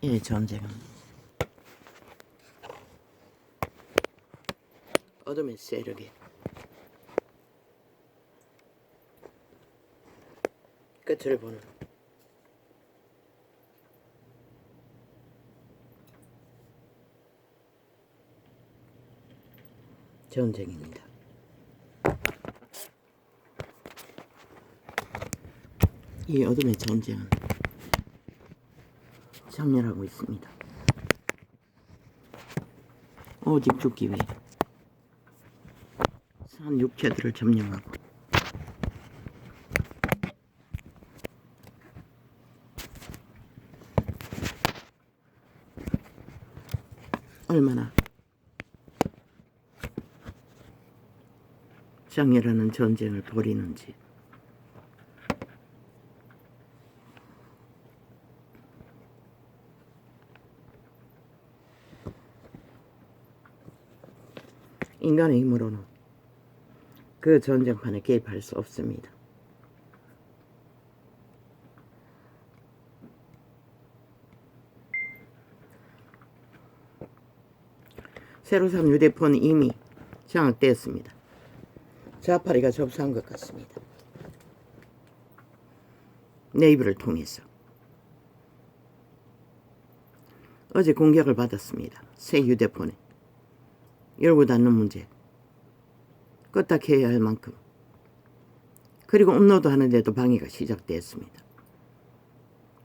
이 전쟁은 어둠의 세력이 끝을 보는 전쟁입니다. 이 어둠의 전쟁은 장렬하고 있습니다. 오직 죽기 위해 산 육체들을 점령하고 얼마나 장렬하는 전쟁을 벌이는지 인간의 힘으로는 그 전쟁판에 개입할 수 없습니다. 새로 산 휴대폰이 이미 장악되었습니다. 자파리가 접수한 것 같습니다. 네이버를 통해서 어제 공격을 받았습니다. 새 휴대폰에 열고 닫는 문제 껐다 켜야 할 만큼, 그리고 업로드 하는데도 방해가 시작되었습니다.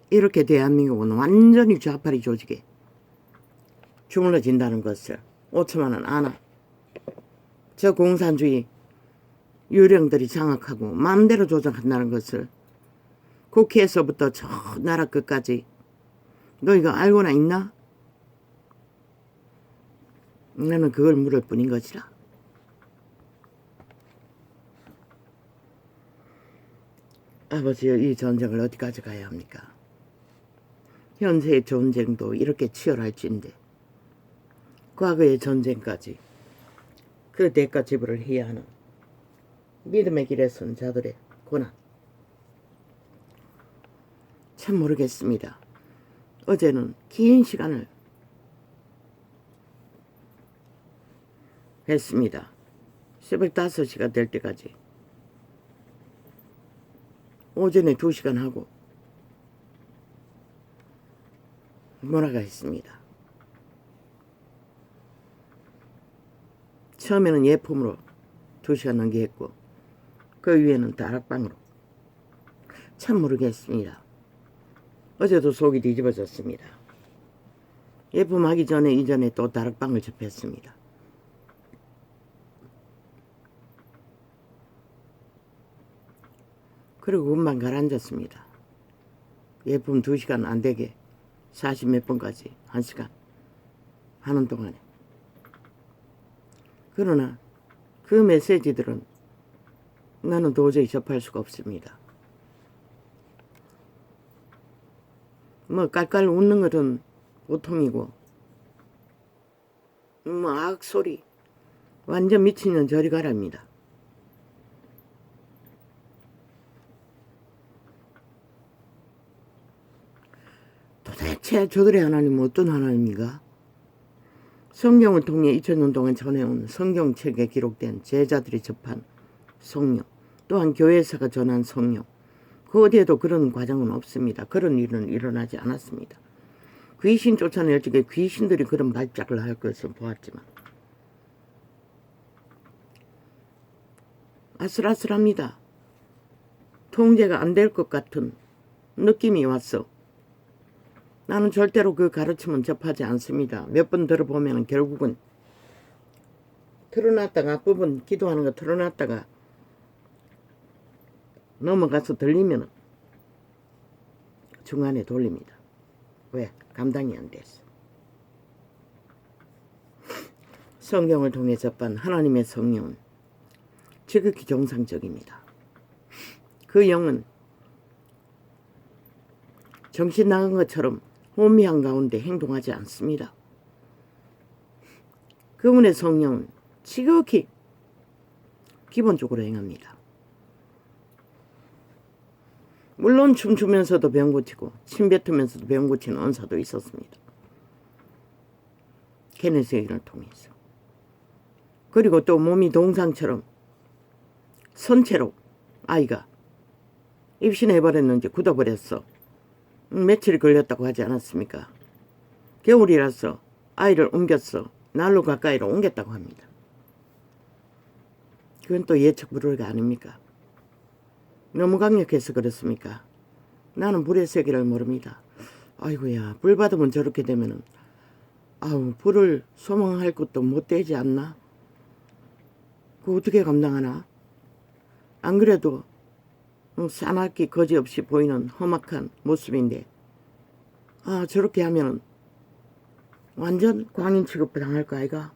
이렇게 대한민국은 완전히 좌파리 조직에 주물러진다는 것을 5천만은 아나. 저 공산주의 유령들이 장악하고 마음대로 조작한다는 것을 국회에서부터 저 나라 끝까지 너 이거 알고나 있나? 나는 그걸 물을 뿐인 것이라. 아버지여, 이 전쟁을 어디까지 가야 합니까? 현재의 전쟁도 이렇게 치열할진데 과거의 전쟁까지 그 대가 지불을 해야 하는 믿음의 길에 선 자들의 고난, 참 모르겠습니다. 어제는 긴 시간을 했습니다. 새벽 5시가 될 때까지 오전에 2시간 하고 몰아가 했습니다. 처음에는 예품으로 2시간 넘게 했고 그 위에는 다락방으로. 참 모르겠습니다. 어제도 속이 뒤집어졌습니다. 예품하기 전에 이전에 또 다락방을 접했습니다. 그리고 금방 가라앉았습니다. 예품 2시간 안 되게 40 몇 분까지 1시간 하는 동안에. 그러나 그 메시지들은 나는 도저히 접할 수가 없습니다. 뭐 깔깔 웃는 것은 보통이고, 뭐 악소리 완전 미친년 저리 가랍니다. 도대체 저들의 하나님은 어떤 하나님인가? 성경을 통해 2000년 동안 전해온 성경책에 기록된 제자들이 접한 성령, 또한 교회에서가 전한 성령, 그 어디에도 그런 과정은 없습니다. 그런 일은 일어나지 않았습니다. 귀신 쫓아낼 적에 귀신들이 그런 발작을 할 것을 보았지만 아슬아슬합니다. 통제가 안 될 것 같은 느낌이 왔어. 나는 절대로 그 가르침은 접하지 않습니다. 몇 번 들어보면 결국은 틀어놨다가 앞부분 기도하는 거 틀어놨다가 넘어가서 들리면 중간에 돌립니다. 왜? 감당이 안 됐어. 성경을 통해 접한 하나님의 성령은 지극히 정상적입니다. 그 영은 정신 나간 것처럼 혼미한 가운데 행동하지 않습니다. 그분의 성령은 지극히 기본적으로 행합니다. 물론 춤추면서도 병 고치고 침 뱉으면서도 병 고치는 은사도 있었습니다. 케네스 얘기를 통해서. 그리고 또 몸이 동상처럼 선체로 아이가 입신해버렸는지 굳어버렸어. 며칠 걸렸다고 하지 않았습니까? 겨울이라서 아이를 옮겼어. 난로 가까이로 옮겼다고 합니다. 그건 또 예측 불허가 아닙니까? 너무 강력해서 그렇습니까? 나는 불의 세계를 모릅니다. 아이고야, 불 받으면 저렇게 되면은 아우, 불을 소망할 것도 못 되지 않나? 그거 어떻게 감당하나? 안 그래도 싸납기 거지없이 보이는 험악한 모습인데 아, 저렇게 하면은 완전 광인 취급 당할 거 아이가?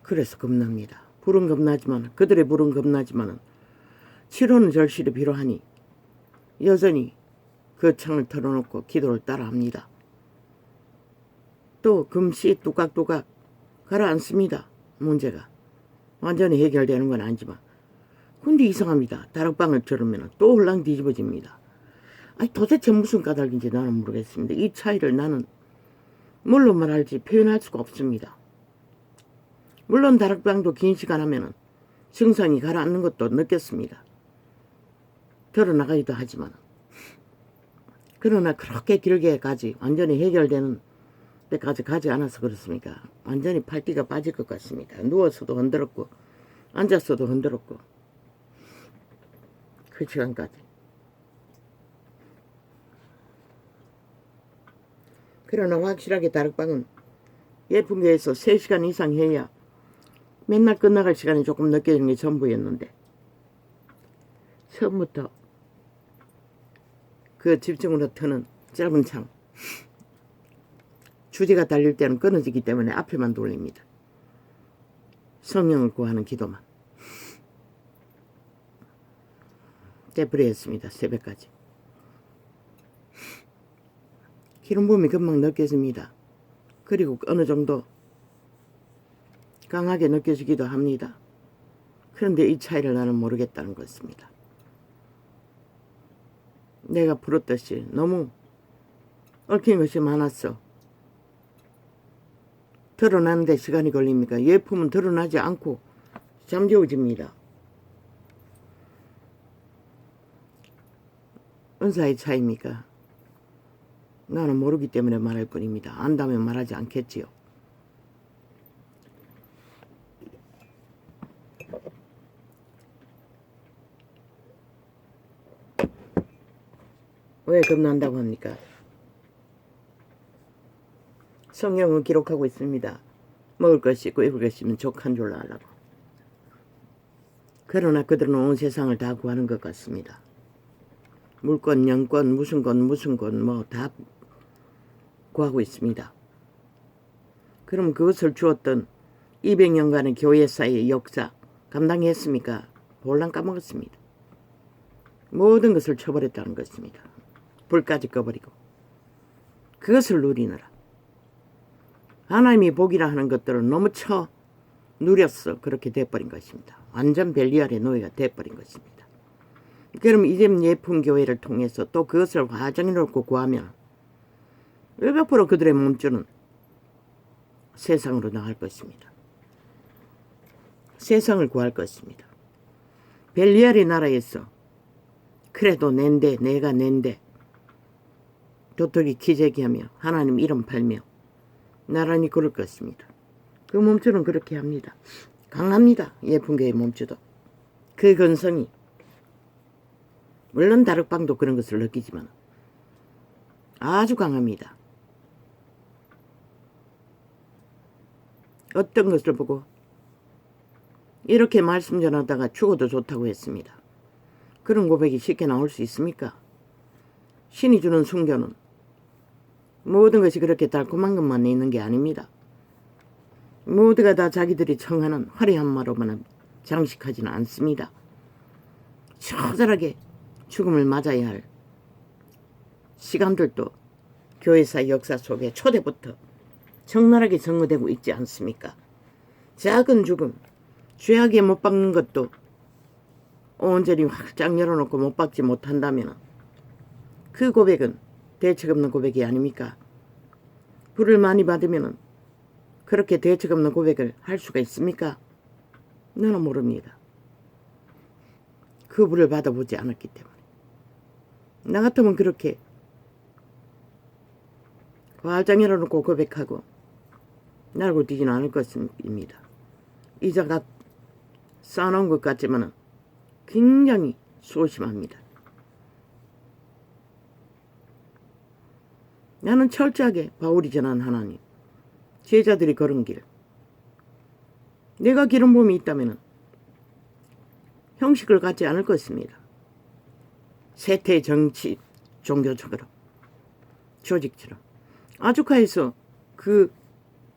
그래서 겁납니다. 불은 겁나지만, 그들의 불은 겁나지만 치료는 절실히 필요하니 여전히 그 창을 털어놓고 기도를 따라합니다. 또 금시 뚜각뚜각 가라앉습니다. 문제가 완전히 해결되는 건 아니지만. 근데 이상합니다. 다락방을 들으면 또 홀랑 뒤집어집니다. 아니 도대체 무슨 까닭인지 나는 모르겠습니다. 이 차이를 나는 뭘로 말할지 표현할 수가 없습니다. 물론 다락방도 긴 시간 하면은 증상이 가라앉는 것도 느꼈습니다. 들어나가기도 하지만. 그러나 그렇게 길게까지 완전히 해결되는 때까지 가지 않아서 그렇습니까? 완전히 팔띠가 빠질 것 같습니다. 누워서도 흔들었고 앉았어도 흔들었고 그 시간까지. 그러나 확실하게 다락방은 예쁜교에서 3시간 이상 해야 맨날 끝나갈 시간이 조금 늦게지는 게 전부였는데 처음부터 그 집중으로 트는 짧은 창 주제가 달릴 때는 끊어지기 때문에 앞에만 돌립니다. 성령을 구하는 기도만. 되풀이했습니다. 새벽까지. 기름붐이 금방 느껴집니다. 그리고 어느 정도 강하게 느껴지기도 합니다. 그런데 이 차이를 나는 모르겠다는 것입니다. 내가 부르듯이 너무 얽힌 것이 많았어. 드러나는데 시간이 걸립니까? 예품은 드러나지 않고 잠재워집니다. 은사의 차이입니까? 나는 모르기 때문에 말할 뿐입니다. 안다면 말하지 않겠지요. 왜 겁난다고 합니까? 성경은 기록하고 있습니다. 먹을 것이 있고 입을 것이 있으면 족한 줄로 알라고. 그러나 그들은 온 세상을 다 구하는 것 같습니다. 물권, 영권, 무슨 권 뭐 다 구하고 있습니다. 그럼 그것을 주었던 200년간의 교회사의 역사 감당했습니까? 볼랑 까먹었습니다. 모든 것을 쳐버렸다는 것입니다. 불까지 꺼버리고 그것을 누리느라 하나님이 복이라 하는 것들을 너무 누렸어. 그렇게 돼버린 것입니다. 완전 벨리알의 노예가 돼버린 것입니다. 그럼 이제 예쁜 교회를 통해서 또 그것을 화정해놓고 구하면 100% 그들의 몸주는 세상으로 나갈 것입니다. 세상을 구할 것입니다. 벨리알의 나라에서 그래도 내가 낸데 도토리 기재기하며 하나님 이름 팔며 나란히 그럴 것입니다. 그 몸주는 그렇게 합니다. 강합니다. 예쁜 교회의 몸주도. 그 근성이 물론 다락방도 그런 것을 느끼지만 아주 강합니다. 어떤 것을 보고 이렇게 말씀 전하다가 죽어도 좋다고 했습니다. 그런 고백이 쉽게 나올 수 있습니까? 신이 주는 순교는 모든 것이 그렇게 달콤한 것만 있는 게 아닙니다. 모두가 다 자기들이 청하는 화려한 말로만 장식하지는 않습니다. 처절하게 죽음을 맞아야 할 시간들도 교회사 역사 속에 초대부터 적나라하게 증거되고 있지 않습니까? 작은 죽음, 죄악에 못 박는 것도 온전히 활짝 열어놓고 못 박지 못한다면 그 고백은 대책 없는 고백이 아닙니까? 불을 많이 받으면 그렇게 대책 없는 고백을 할 수가 있습니까? 나는 모릅니다. 그 불을 받아보지 않았기 때문에. 나 같으면 그렇게 활짝 열어놓고 고백하고 날고 뛰지는 않을 것입니다. 이자가 쌓아놓은 것 같지만 굉장히 소심합니다. 나는 철저하게 바울이 전한 하나님, 제자들이 걸은 길, 내가 기름 부음이 있다면 형식을 갖지 않을 것입니다. 세태 정치 종교적으로 조직처럼 아주카에서 그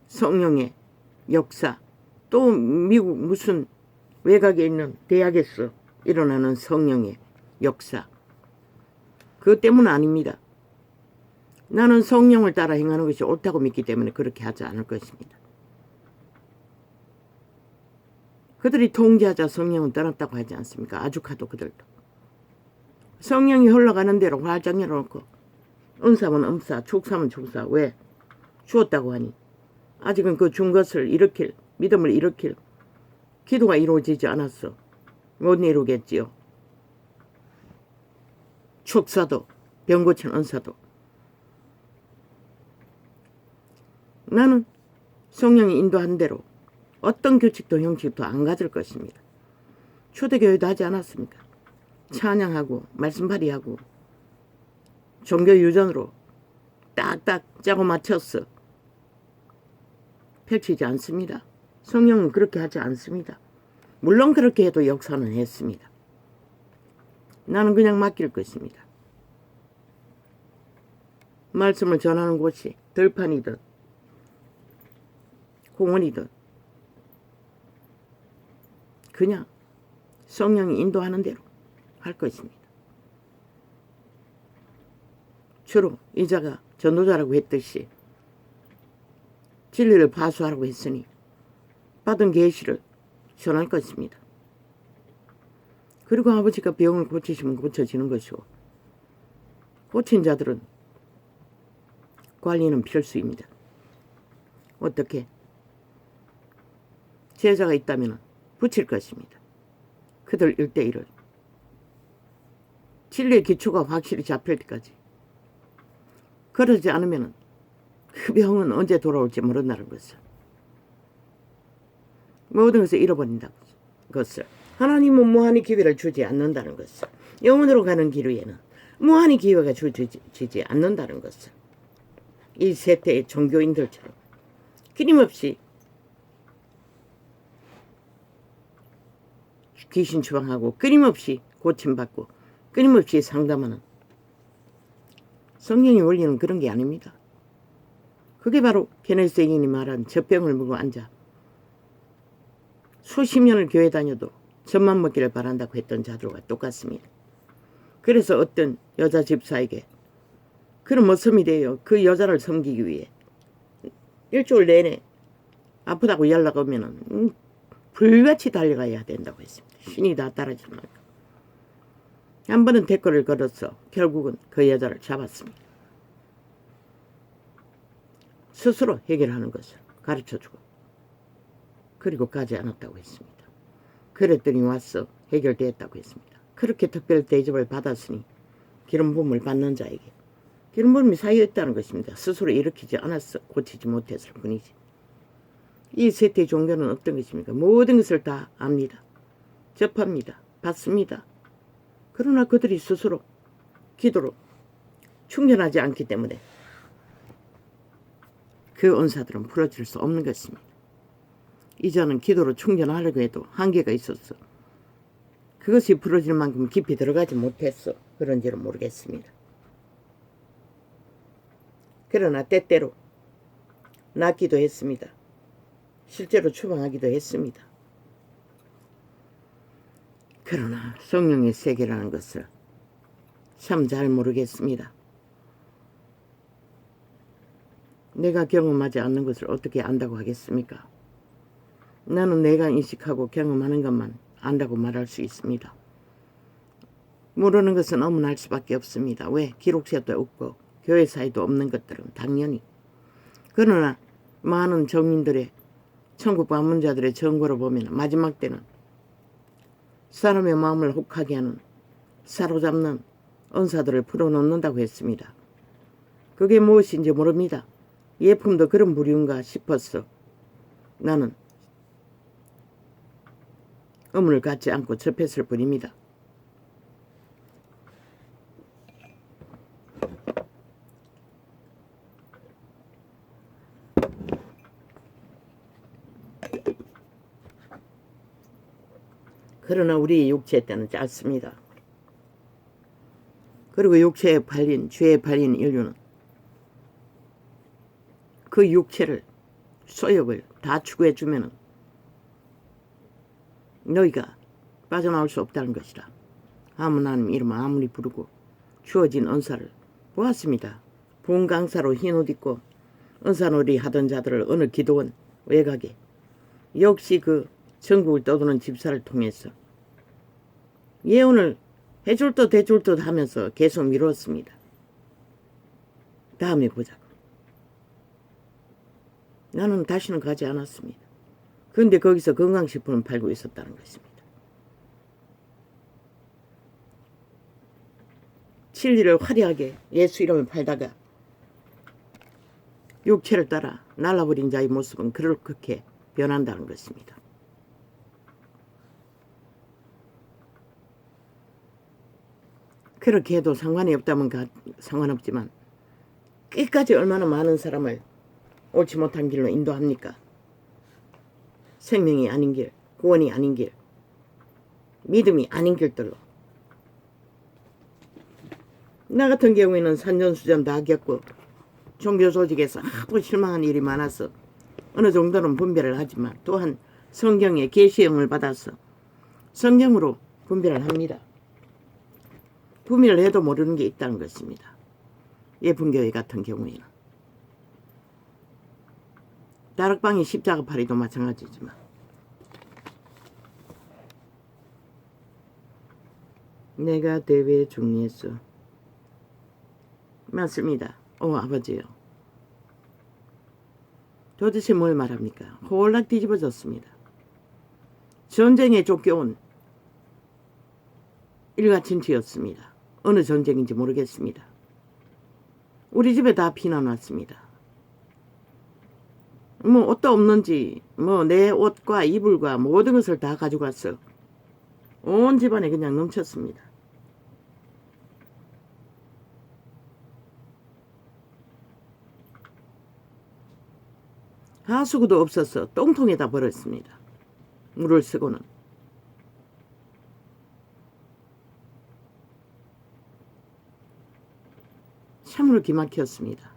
성령의 역사, 또 미국 무슨 외곽에 있는 대학에서 일어나는 성령의 역사, 그것 때문은 아닙니다. 나는 성령을 따라 행하는 것이 옳다고 믿기 때문에 그렇게 하지 않을 것입니다. 그들이 통제하자 성령은 떠났다고 하지 않습니까? 아주카도 그들도. 성령이 흘러가는 대로 활짝 열어놓고 은사면 은사, 축사면 축사. 왜? 주었다고 하니 아직은 그 준 것을 일으킬, 믿음을 일으킬 기도가 이루어지지 않았어. 못 이루겠지요. 축사도 병 고치는 은사도. 나는 성령이 인도한 대로 어떤 규칙도 형식도 안 가질 것입니다. 초대교회도 하지 않았습니까? 찬양하고 말씀 발휘하고 종교 유전으로 딱딱 짜고 맞췄어. 펼치지 않습니다. 성령은 그렇게 하지 않습니다. 물론 그렇게 해도 역사는 했습니다. 나는 그냥 맡길 것입니다. 말씀을 전하는 곳이 들판이든 공원이든 그냥 성령이 인도하는 대로 할 것입니다. 주로 이자가 전도자라고 했듯이 진리를 파수하라고 했으니 받은 계시를 전할 것입니다. 그리고 아버지가 병을 고치시면 고쳐지는 것이고 고친 자들은 관리는 필수입니다. 어떻게? 제자가 있다면 붙일 것입니다. 그들 1대1을. 진리의 기초가 확실히 잡힐 때까지. 그러지 않으면 그 병은 언제 돌아올지 모른다는 것을. 모든 것을 잃어버린다는 것을. 하나님은 무한히 기회를 주지 않는다는 것을. 영원으로 가는 길 위에는 무한히 기회가 주어지지 않는다는 것을. 이 세대의 종교인들처럼 끊임없이 귀신 추방하고 끊임없이 고침받고 끊임없이 상담하는 성령의 원리는 그런 게 아닙니다. 그게 바로 케네스 행인이 말한 젖병을 물고 앉아 수십 년을 교회 다녀도 젖만 먹기를 바란다고 했던 자들과 똑같습니다. 그래서 어떤 여자 집사에게 그런 모습이 돼요. 그 여자를 섬기기 위해 일주일 내내 아프다고 연락 오면은 불같이 달려가야 된다고 했습니다. 신이 다 따라주는 거예요. 한 번은 댓글을 걸어서 결국은 그 여자를 잡았습니다. 스스로 해결하는 것을 가르쳐주고 그리고 가지 않았다고 했습니다. 그랬더니 와서 해결되었다고 했습니다. 그렇게 특별 대접을 받았으니 기름 부음을 받는 자에게 기름 부음이 쌓여있다는 것입니다. 스스로 일으키지 않았어. 고치지 못했을 뿐이지. 이 세대 종교는 어떤 것입니까? 모든 것을 다 압니다. 접합니다. 받습니다. 그러나 그들이 스스로 기도로 충전하지 않기 때문에 그 은사들은 풀어질 수 없는 것입니다. 이전은 기도로 충전하려고 해도 한계가 있었어. 그것이 풀어질 만큼 깊이 들어가지 못했어. 그런지는 모르겠습니다. 그러나 때때로 낫기도 했습니다. 실제로 추방하기도 했습니다. 그러나 성령의 세계라는 것을 참 잘 모르겠습니다. 내가 경험하지 않는 것을 어떻게 안다고 하겠습니까? 나는 내가 인식하고 경험하는 것만 안다고 말할 수 있습니다. 모르는 것은 어문할 수밖에 없습니다. 왜? 기록세도 없고 교회사에도 없는 것들은 당연히. 그러나 많은 정인들의 천국 방문자들의 정보를 보면 마지막 때는 사람의 마음을 혹하게 하는 사로잡는 은사들을 풀어놓는다고 했습니다. 그게 무엇인지 모릅니다. 예품도 그런 부류인가 싶었어. 나는 의문을 갖지 않고 접했을 뿐입니다. 그러나 우리 육체 때는 짧습니다. 그리고 육체에 팔린, 죄에 팔린 인류는 그 육체를, 소욕을 다 추구해주면 너희가 빠져나올 수 없다는 것이라. 하나님 이름 아무리 부르고 주어진 은사를 보았습니다. 본 강사로 흰옷 입고 은사놀이 하던 자들을 어느 기도원 외곽에 역시 그 전국을 떠도는 집사를 통해서 예언을 해줄 듯 해줄 듯 하면서 계속 미뤘습니다. 다음에 보자고. 나는 다시는 가지 않았습니다. 그런데 거기서 건강식품을 팔고 있었다는 것입니다. 진리를 화려하게 예수 이름을 팔다가 육체를 따라 날라버린 자의 모습은 그렇게 변한다는 것입니다. 그렇게 해도 상관이 없다면 상관없지만 끝까지 얼마나 많은 사람을 옳지 못한 길로 인도합니까? 생명이 아닌 길, 구원이 아닌 길, 믿음이 아닌 길들로. 나 같은 경우에는 산전수전 다 겪고 종교 조직에서 하도 실망한 일이 많아서 어느 정도는 분별을 하지만 또한 성경의 계시형을 받아서 성경으로 분별을 합니다. 분별을 해도 모르는 게 있다는 것입니다. 예쁜교회 같은 경우에는. 다락방이 십자가 파리도 마찬가지지만 내가 대회 중리했어. 맞습니다. 아버지요. 도대체 뭘 말합니까? 홀락 뒤집어졌습니다. 전쟁에 쫓겨온 일가친치였습니다. 어느 전쟁인지 모르겠습니다. 우리 집에 다 피난 왔습니다. 뭐 옷도 없는지 뭐 내 옷과 이불과 모든 것을 다 가져갔어. 온 집안에 그냥 넘쳤습니다. 하수구도 없어서 똥통에다 버렸습니다. 물을 쓰고는. 참으로 기막혔습니다.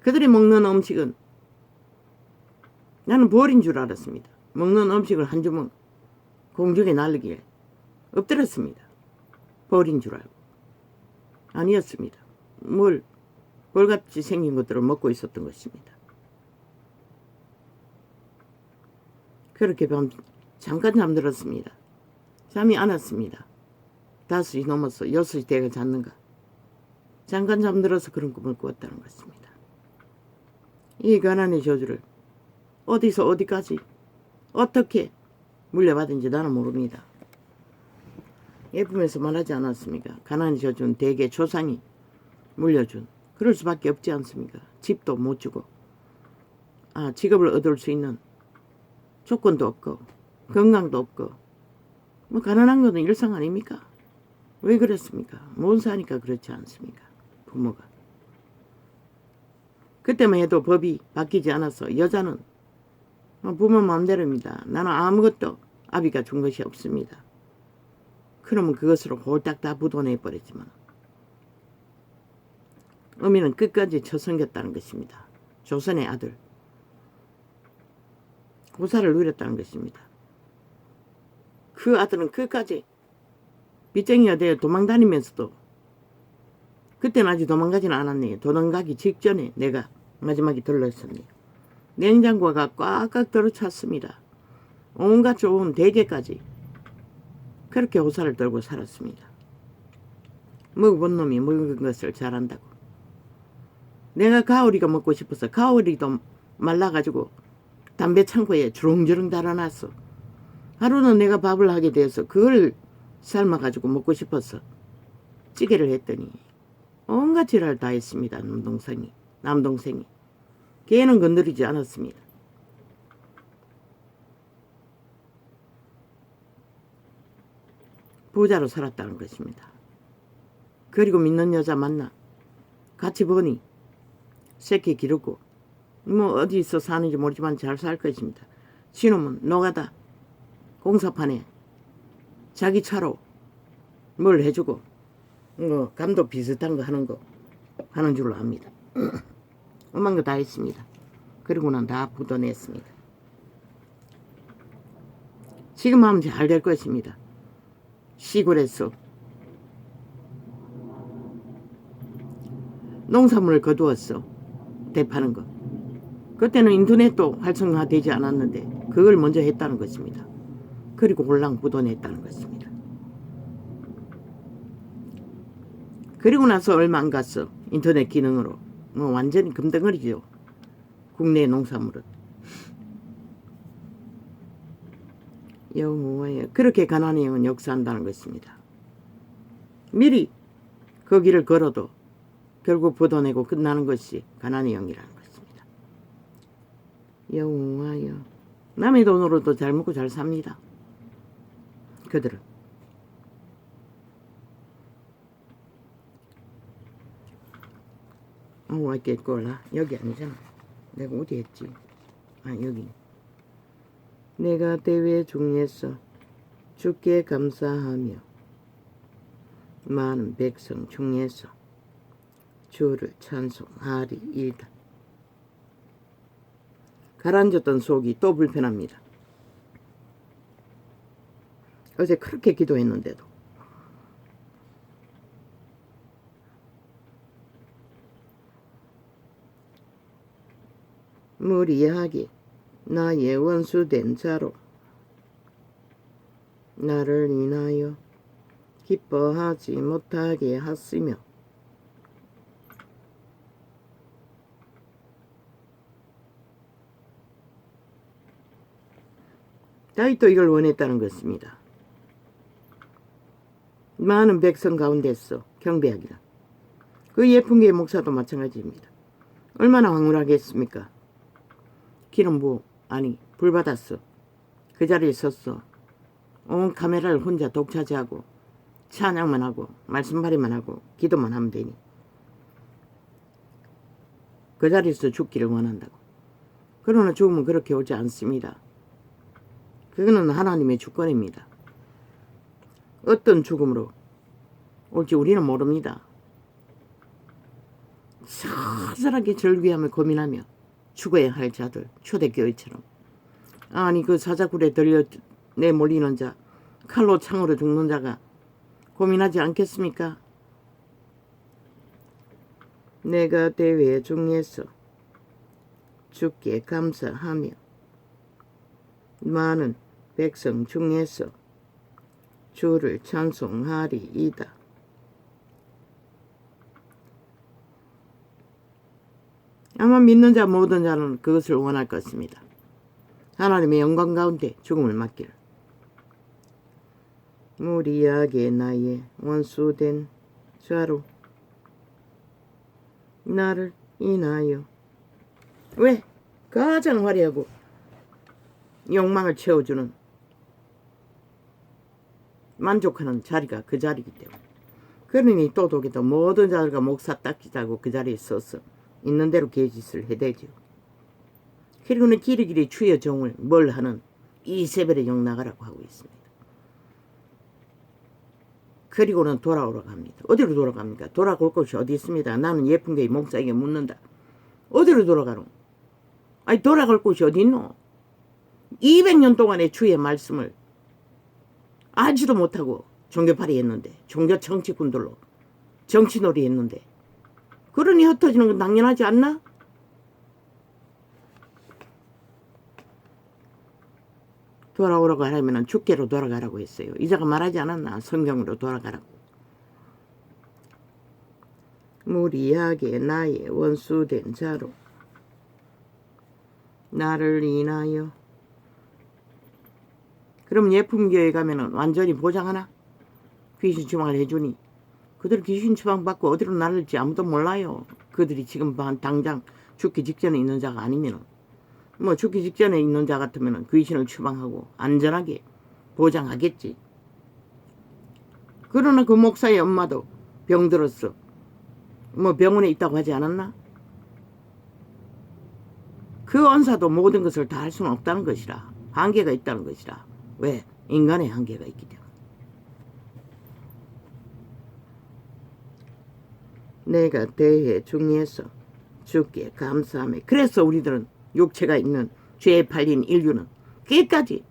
그들이 먹는 음식은 나는 벌인 줄 알았습니다. 먹는 음식을 한 주먹 공중에 날리기에 엎드렸습니다. 벌인 줄 알고. 아니었습니다. 벌같이 생긴 것들을 먹고 있었던 것입니다. 그렇게 잠깐 잠들었습니다. 잠이 안 왔습니다. 5시 넘어서 6시 되가 잤는가. 잠깐 잠들어서 그런 꿈을 꾸었다는 것입니다. 이 가난의 저주를 어디서 어디까지 어떻게 물려받은지 나는 모릅니다. 예품에서 말하지 않았습니까? 가난의 저주는 대개 조상이 물려준 그럴 수밖에 없지 않습니까? 집도 못 주고 직업을 얻을 수 있는 조건도 없고 건강도 없고 뭐 가난한 것은 일상 아닙니까? 왜 그랬습니까? 못 사니까 그렇지 않습니까? 부모가. 그때만 해도 법이 바뀌지 않아서 여자는 부모 마음대로입니다. 나는 아무것도 아비가 준 것이 없습니다. 그러면 그것으로 홀딱 다 부도내버리지만 어미는 끝까지 처성겼다는 것입니다. 조선의 아들 고사를 누렸다는 것입니다. 그 아들은 끝까지 빚쟁이가 되어 도망다니면서도 그때는 아직 도망가지는 않았네요. 도망가기 직전에 내가 마지막에 들렀었네요. 냉장고가 꽉꽉 들어찼습니다. 온갖 좋은 대게까지. 그렇게 호사를 떨고 살았습니다. 먹어본 놈이 먹은 것을 잘한다고. 내가 가오리가 먹고 싶어서 가오리도 말라가지고 담배 창고에 주렁주렁 달아놨어. 하루는 내가 밥을 하게 돼서 그걸 삶아가지고 먹고 싶어서 찌개를 했더니 온갖 지랄 다 했습니다. 남동생이. 걔는 건드리지 않았습니다. 부자로 살았다는 것입니다. 그리고 믿는 여자 만나 같이 보니 새끼 기르고 뭐 어디서 사는지 모르지만 잘 살 것입니다. 지놈은 노가다 공사판에 자기 차로 뭘 해주고 뭐 감독 비슷한 거 하는 줄로 압니다. 엄한 거 다 했습니다. 그리고는 다 부도냈습니다. 지금 하면 잘 될 것입니다. 시골에서 농산물을 거두었어. 대파는 거. 그때는 인터넷도 활성화되지 않았는데 그걸 먼저 했다는 것입니다. 그리고 홀랑 부도냈다는 것입니다. 그리고 나서 얼마 안 갔어. 인터넷 기능으로. 뭐 완전히 금덩어리죠. 국내 농산물은. 여호와여. 그렇게 가난의 영은 역사한다는 것입니다. 미리 그 길을 걸어도 결국 부도내고 끝나는 것이 가난의 영이라는 것입니다. 여호와여. 남의 돈으로도 잘 먹고 잘 삽니다. 그들은. 어디 있걸라? 여기 아니잖아. 내가 어디 했지? 아, 여기. 내가 대회 중에서 주께 감사하며 많은 백성 중에서 주를 찬송하리이다. 가라앉았던 속이 또 불편합니다. 어제 그렇게 기도했는데도 무리하게 나의 원수된 자로 나를 인하여 기뻐하지 못하게 하시며 다윗도 이걸 원했다는 것입니다. 많은 백성 가운데서 경배하기라. 그 예쁜 게 목사도 마찬가지입니다. 얼마나 황홀하겠습니까? 기름 불 받았어. 그 자리에 섰어. 온 카메라를 혼자 독차지하고 찬양만 하고 말씀발이만 하고 기도만 하면 되니 그 자리에서 죽기를 원한다고. 그러나 죽음은 그렇게 오지 않습니다. 그거는 하나님의 주권입니다. 어떤 죽음으로 올지 우리는 모릅니다. 살살하게 절규하며 고민하며 죽어야 할 자들, 초대교회처럼. 아니 그 사자굴에 들려 내몰리는 자, 칼로 창으로 죽는 자가 고민하지 않겠습니까? 내가 대회 중에서 주께 감사하며 많은 백성 중에서 주를 찬송하리이다. 아마 믿는 자 모든 자는 그것을 원할 것입니다. 하나님의 영광 가운데 죽음을 맞기를. 무리하게 나의 원수된 자로 나를 인하여. 왜? 가장 화려하고 욕망을 채워주는 만족하는 자리가 그 자리이기 때문에. 그러니 또 독에도 모든 자들과 목사 딱지 달고 그 자리에 서서 있는 대로 계짓을 해대죠. 그리고는 길이길이 주의 종을 뭘 하는 이세벨의 영 나가라고 하고 있습니다. 그리고는 돌아오라고 합니다. 어디로 돌아갑니까? 돌아올 곳이 어디 있습니다. 나는 예쁜 게 목사에게 묻는다. 어디로 돌아가노? 아니 돌아갈 곳이 어디 있노? 200년 동안의 주의 말씀을 알지도 못하고 종교팔이 했는데, 종교 정치꾼들로 정치놀이 했는데, 그러니 흩어지는 건 당연하지 않나? 돌아오라고 하려면 주께로 돌아가라고 했어요. 이자가 말하지 않았나? 성경으로 돌아가라고. 무리하게 나의 원수된 자로 나를 인하여. 그럼 예품교회 가면은 완전히 보장하나? 귀신 추방을 해주니. 그들 귀신 추방 받고 어디로 날릴지 아무도 몰라요. 그들이 지금 당장 죽기 직전에 있는 자가 아니면은, 뭐 죽기 직전에 있는 자 같으면은 귀신을 추방하고 안전하게 보장하겠지. 그러나 그 목사의 엄마도 병들었어. 뭐 병원에 있다고 하지 않았나? 그 언사도 모든 것을 다 할 수는 없다는 것이라. 한계가 있다는 것이라. 왜? 인간의 한계가 있기 때문에. 내가 대해 중에서 주께 감사하며. 그래서 우리들은 육체가 있는 죄에 팔린 인류는 끝까지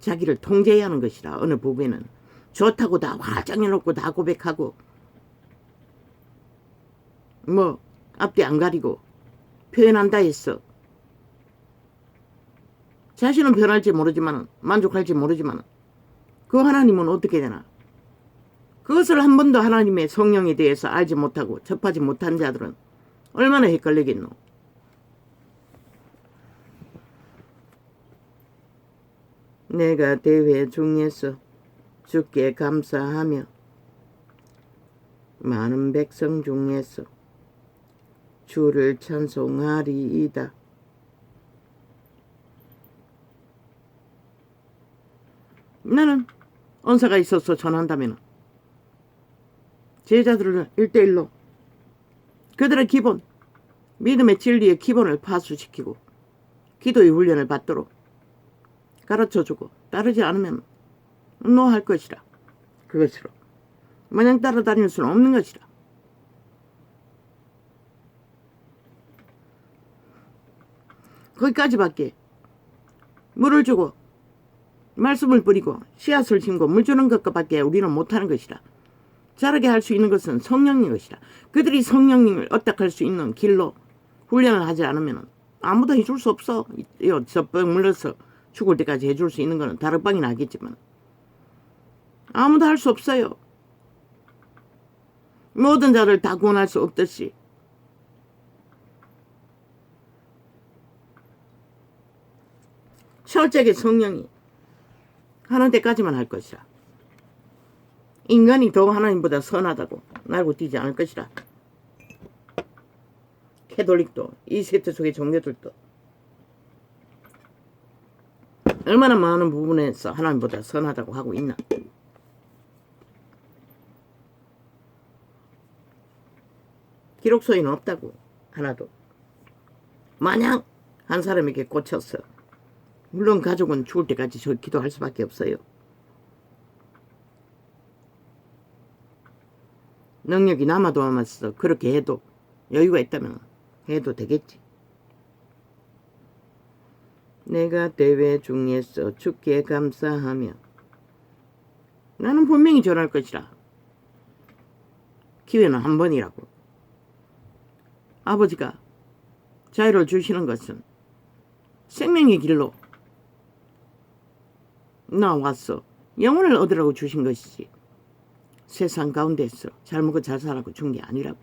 자기를 통제해야 하는 것이라. 어느 부분에는 좋다고 다 화장해놓고 다 고백하고 뭐 앞뒤 안 가리고 표현한다 했어. 자신은 변할지 모르지만 만족할지 모르지만 그 하나님은 어떻게 되나? 그것을 한 번도 하나님의 성령에 대해서 알지 못하고 접하지 못한 자들은 얼마나 헷갈리겠노? 내가 대회 중에서 주께 감사하며 많은 백성 중에서 주를 찬송하리이다. 나는 언사가 있어서 전한다면 제자들을 1대1로 그들의 기본, 믿음의 진리의 기본을 파수시키고 기도의 훈련을 받도록 가르쳐주고 따르지 않으면 노할 것이라. 그것으로 마냥 따라다닐 수는 없는 것이라. 거기까지밖에 물을 주고 말씀을 뿌리고 씨앗을 심고 물 주는 것밖에 우리는 못하는 것이라. 자라게 할 수 있는 것은 성령인 것이라. 그들이 성령님을 어떡할 수 있는 길로 훈련을 하지 않으면 아무도 해줄 수 없어. 젖병 물러서 죽을 때까지 해줄 수 있는 것은 다락방이 나겠지만 아무도 할 수 없어요. 모든 자를 다 구원할 수 없듯이 철저하게 성령이 하는 데까지만 할 것이라. 인간이 더 하나님보다 선하다고 날고 뛰지 않을 것이라. 캐톨릭도 이 세트 속의 종교들도 얼마나 많은 부분에서 하나님보다 선하다고 하고 있나. 기록소에는 없다고. 하나도. 마냥 한 사람에게 꽂혔어. 물론 가족은 죽을 때까지 저 기도할 수밖에 없어요. 능력이 남아도 남았어. 그렇게 해도 여유가 있다면 해도 되겠지. 내가 대회 중에서 주께 감사하며. 나는 분명히 전할 것이라. 기회는 한 번이라고. 아버지가 자유를 주시는 것은 생명의 길로 나왔어. 영혼을 얻으라고 주신 것이지. 세상 가운데서 잘 먹고 잘 살라고 준 게 아니라고.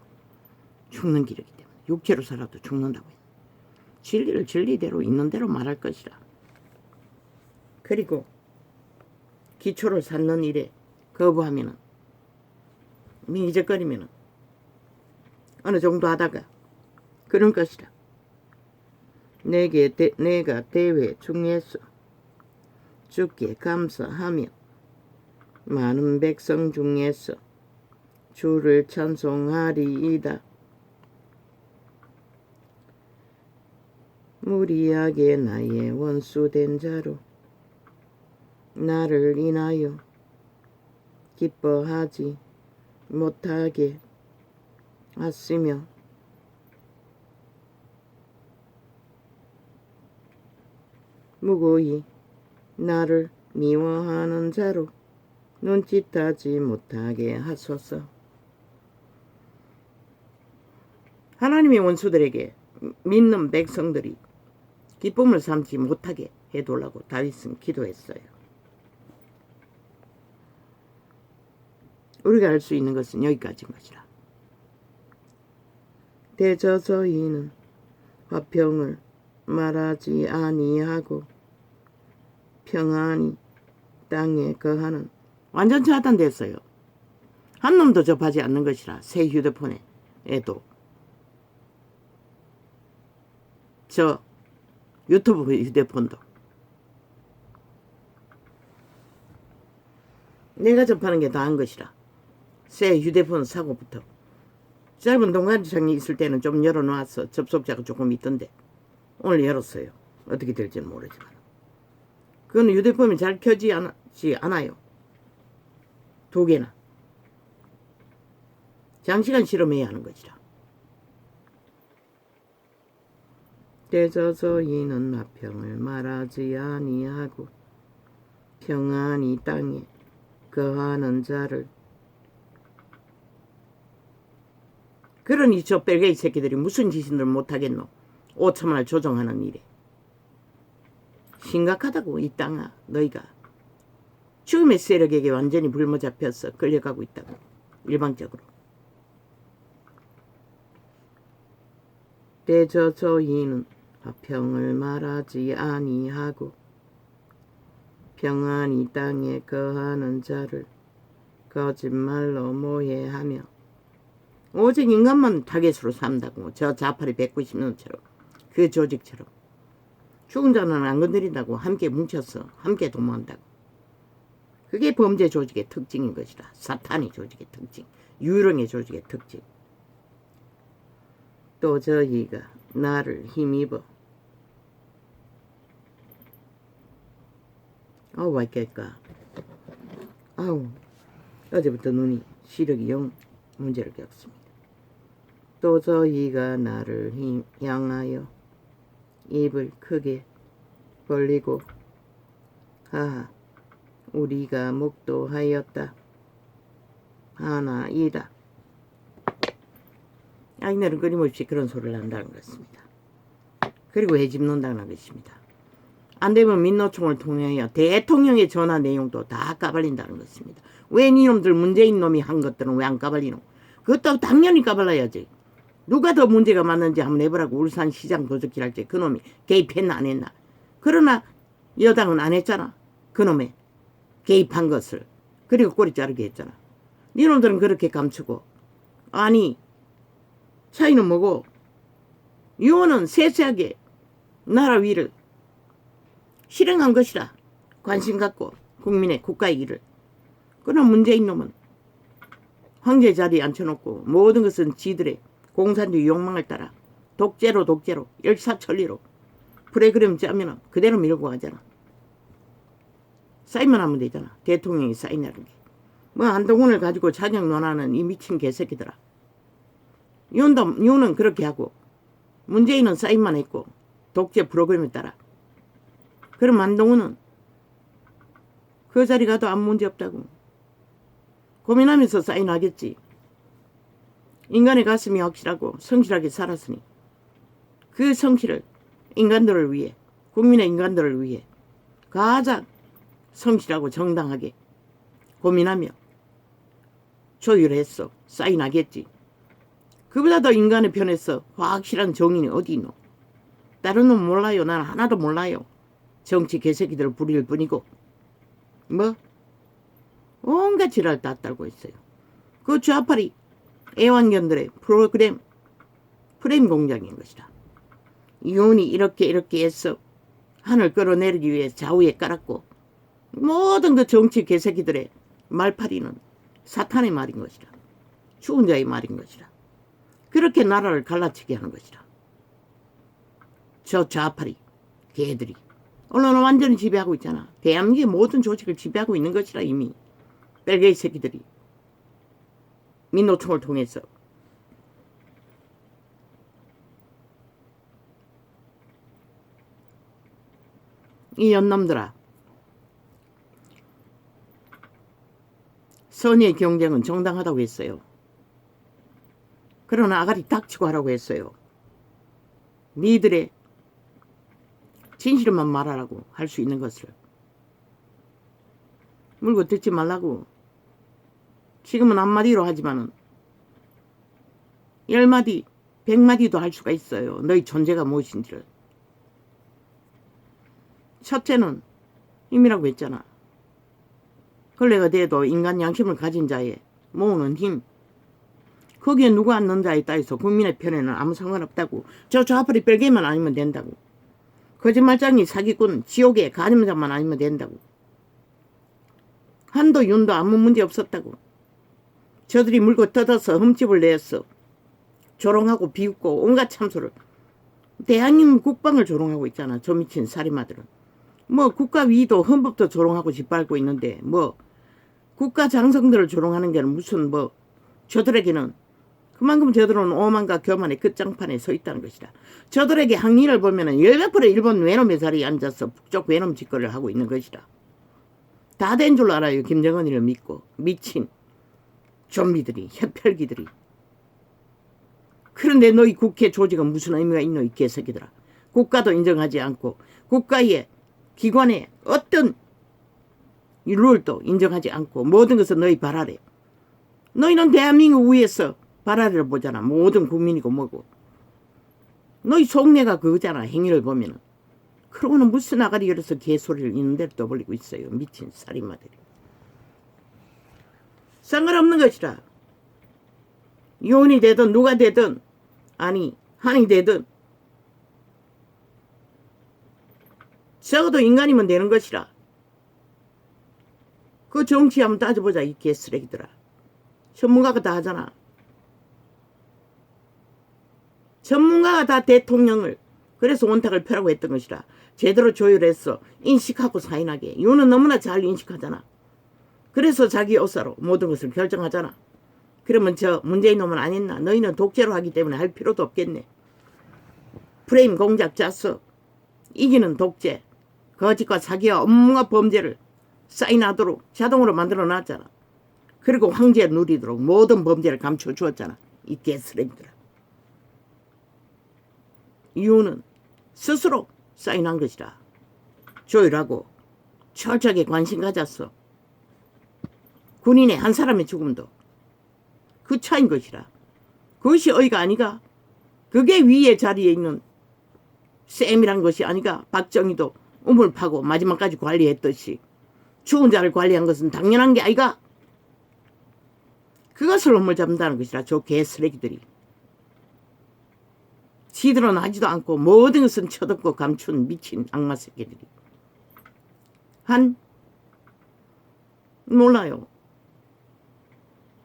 죽는 길이기 때문에. 육체로 살아도 죽는다고 해. 진리를 진리대로 있는 대로 말할 것이라. 그리고 기초를 쌓는 일에 거부하면은 미적거리면은 어느 정도 하다가 그런 것이라. 내가 대회 중에서 주께 감사하며 많은 백성 중에서 주를 찬송하리이다. 무리하게 나의 원수된 자로 나를 인하여 기뻐하지 못하게 하시며 무고히 나를 미워하는 자로 눈짓하지 못하게 하소서. 하나님의 원수들에게 믿는 백성들이 기쁨을 삼지 못하게 해달라고 다윗은 기도했어요. 우리가 할 수 있는 것은 여기까지인 것이라. 대저서인은 화평을 말하지 아니하고 평안히 땅에 거하는. 완전 차단됐어요. 한 놈도 접하지 않는 것이라. 새 휴대폰에도 저 유튜브 휴대폰도 내가 접하는 게 다한 것이라. 새 휴대폰 사고부터 짧은 동아리장이 있을 때는 좀 열어놓았어. 접속자가 조금 있던데 오늘 열었어요. 어떻게 될지는 모르지만 그건 휴대폰이 잘 켜지지 않아요. 2개나 장시간 실험해야 하는 것이라. 대저서인은 화평을 말하지 아니하고 평안히 땅에 거하는 자를. 그러니 저 뺄개이 새끼들이 무슨 짓인들 못하겠노. 5천만을 조종하는 일에. 심각하다고. 이 땅아 너희가 죽음의 세력에게 완전히 불모 잡혀서 끌려가고 있다고. 일방적으로. 대저서인은 화평을 말하지 아니하고 평안히 땅에 거하는 자를 거짓말로 모해하며 오직 인간만 타겟으로 삼다고. 저 자파리 190년처럼 그 조직처럼. 죽은 자는 안 건드린다고. 함께 뭉쳐서 함께 도모한다고. 그게 범죄 조직의 특징인 것이다. 사탄의 조직의 특징, 유령의 조직의 특징. 또 저희가 나를 힘입어. 아우 맛있겠까. 아우 어제부터 눈이 시력이 영 문제를 겪습니다. 또 저희가 나를 향하여 입을 크게 벌리고 하하 우리가 목도하였다 하나이다. 아이네는 끊임없이 그런 소리를 한다는 것입니다. 그리고 해집는다는 것입니다. 안되면 민노총을 통하여 대통령의 전화 내용도 다 까발린다는 것입니다. 왜 니놈들 문재인 놈이 한 것들은 왜 안 까발리노? 그것도 당연히 까발라야지. 누가 더 문제가 많은지 한번 해보라고. 울산시장 도적질 할 때 그놈이 개입했나 안 했나. 그러나 여당은 안 했잖아. 그놈의 개입한 것을. 그리고 꼬리 자르게 했잖아. 니놈들은 그렇게 감추고. 아니 차이는 뭐고 유언은 세세하게 나라 위를 실행한 것이라. 관심 갖고 국민의 국가의 일을. 그러나 문재인 놈은 황제 자리에 앉혀놓고 모든 것은 지들의 공산주의 욕망을 따라 독재로 일사천리로 프로그램 짜면 그대로 밀고 가잖아. 사인만 하면 되잖아. 대통령이 사인하는 게. 뭐 한동훈을 가지고 자격 논하는 이 미친 개새끼들아. 윤은 그렇게 하고 문재인은 사인만 했고 독재 프로그램에 따라. 그럼 한동훈은 그 자리 가도 아무 문제 없다고 고민하면서 사인하겠지. 인간의 가슴이 확실하고 성실하게 살았으니 그 성실을 인간들을 위해 국민의 인간들을 위해 가장 성실하고 정당하게 고민하며 조율했어. 사인하겠지. 그보다 더 인간의 편에서 확실한 정인이 어디 있노. 다른 놈 몰라요. 난 하나도 몰라요. 정치 개새끼들 부릴 뿐이고 뭐 온갖 지랄 다 떨고 있어요. 그 좌파리 애완견들의 프레임 공작인 것이다. 이혼이 이렇게 해서 하늘 끌어내리기 위해 좌우에 깔았고 모든 그 정치 개새끼들의 말파리는 사탄의 말인 것이다. 죽은 자의 말인 것이다. 그렇게 나라를 갈라치게 하는 것이다. 저 좌파리 개들이 언론을 완전히 지배하고 있잖아. 대한민국의 모든 조직을 지배하고 있는 것이라. 이미 뺄개이 새끼들이 민노총을 통해서. 이 연놈들아, 선의의 경쟁은 정당하다고 했어요. 그러나 아가리 닥치고 하라고 했어요. 니들의 진실만 말하라고 할 수 있는 것을. 물고 듣지 말라고. 지금은 한마디로 하지만은 10마디, 100마디도 할 수가 있어요. 너희 존재가 무엇인지를. 첫째는 힘이라고 했잖아. 걸레가 돼도 인간 양심을 가진 자의 모으는 힘. 거기에 누가 앉는 자에 따라서 국민의 편에는 아무 상관없다고. 저 앞으로 별개만 아니면 된다고. 거짓말장이 사기꾼 지옥의 가늠자만 아니면 된다고. 한도 윤도 아무 문제 없었다고. 저들이 물고 뜯어서 흠집을 내었어. 조롱하고 비웃고 온갖 참소를. 대한민국 국방을 조롱하고 있잖아. 저 미친 살인마들은. 뭐 국가 위도 헌법도 조롱하고 짓밟고 있는데 뭐 국가 장성들을 조롱하는 게 무슨 뭐 저들에게는 그만큼 저들은 오만과 교만의 끝장판에 서 있다는 것이다. 저들에게 항의를 보면은 100% 일본 외놈의 자리에 앉아서 북쪽 외놈 짓거리를 하고 있는 것이다. 다 된 줄 알아요. 김정은이를 믿고 미친 좀비들이 혈혈기들이. 그런데 너희 국회 조직은 무슨 의미가 있노 이 개새끼들아. 국가도 인정하지 않고 국가의 기관의 어떤 룰도 인정하지 않고 모든 것을 너희 발아래. 너희는 대한민국 위에서 발아래를 보잖아. 모든 국민이고 뭐고. 너희 속내가 그거잖아. 행위를 보면은. 그러고는 무슨 아가리 열어서 개소리를 있는 대로 떠벌리고 있어요. 미친 살인마들이. 상관없는 것이라. 요원이 되든 누가 되든 아니 한이 되든 적어도 인간이면 되는 것이라. 그 정치 한번 따져보자 이 개쓰레기들아. 전문가가 다 하잖아. 전문가가 다 대통령을 그래서 원탁을 펴라고 했던 것이라. 제대로 조율했어. 인식하고 사인하게. 요는 너무나 잘 인식하잖아. 그래서 자기 의사로 모든 것을 결정하잖아. 그러면 저 문재인 놈은 안 했나? 너희는 독재로 하기 때문에 할 필요도 없겠네. 프레임 공작 짰어. 이기는 독재. 거짓과 사기와 온갖 범죄를 사인하도록 자동으로 만들어 놨잖아. 그리고 황제 누리도록 모든 범죄를 감춰 주었잖아. 이 개쓰레기들아. 이유는 스스로 사인한 것이라. 조율하고 철저하게 관심 가졌어. 군인의 한 사람의 죽음도 그 차인 것이라. 그것이 어이가 아니가. 그게 위에 자리에 있는 쌤이란 것이 아니가. 박정희도 우물 파고 마지막까지 관리했듯이 죽은 자를 관리한 것은 당연한 게 아이가. 그것을 허물 잡는다는 것이라. 저 개쓰레기들이. 지들은 하지도 않고 모든 것은 쳐덮고 감춘 미친 악마 새끼들이. 몰라요.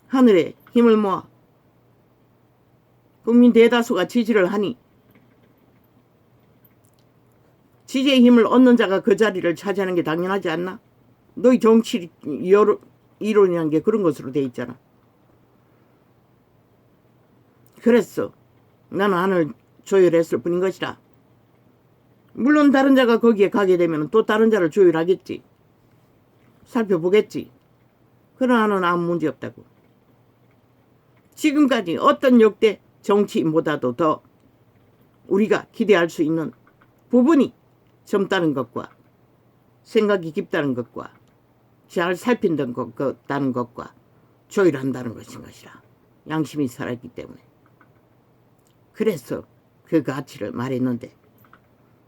하늘에 힘을 모아 국민 대다수가 지지를 하니 지지의 힘을 얻는 자가 그 자리를 차지하는 게 당연하지 않나? 너희 정치 이론이란 게 그런 것으로 돼 있잖아. 그랬어. 나는 하늘 조율했을 뿐인 것이라. 물론 다른 자가 거기에 가게 되면 또 다른 자를 조율하겠지. 살펴보겠지. 그러나 나는 아무 문제 없다고. 지금까지 어떤 역대 정치인보다도 더 우리가 기대할 수 있는 부분이 젊다는 것과 생각이 깊다는 것과 잘 살핀다는 것과 조율한다는 것인 것이라. 양심이 살아있기 때문에. 그래서 그 가치를 말했는데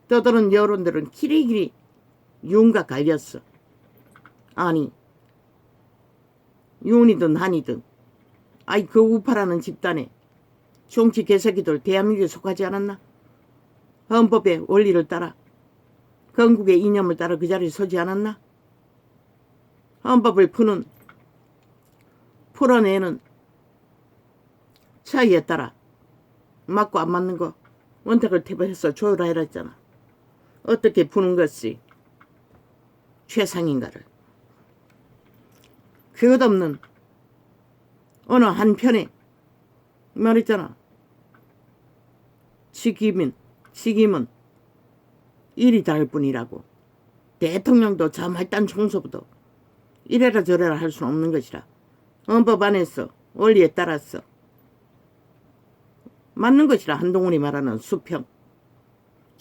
떠드는 여론들은 길이길이 윤과 갈렸어. 아니 윤이든 한이든 아이 그 우파라는 집단에 정치 개새끼들 대한민국에 속하지 않았나? 헌법의 원리를 따라 건국의 이념을 따라 그 자리에 서지 않았나? 헌법을 풀어내는 차이에 따라 맞고 안 맞는 거 원탁을 태블해서 조율하라 했잖아. 어떻게 푸는 것이 최상인가를. 그것 없는 어느 한편에 말했잖아. 직임은 일이 다를 뿐이라고. 대통령도 저 말단 총수도 이래라 저래라 할 수는 없는 것이라. 헌법 안에서 원리에 따라서 맞는 것이라. 한동훈이 말하는 수평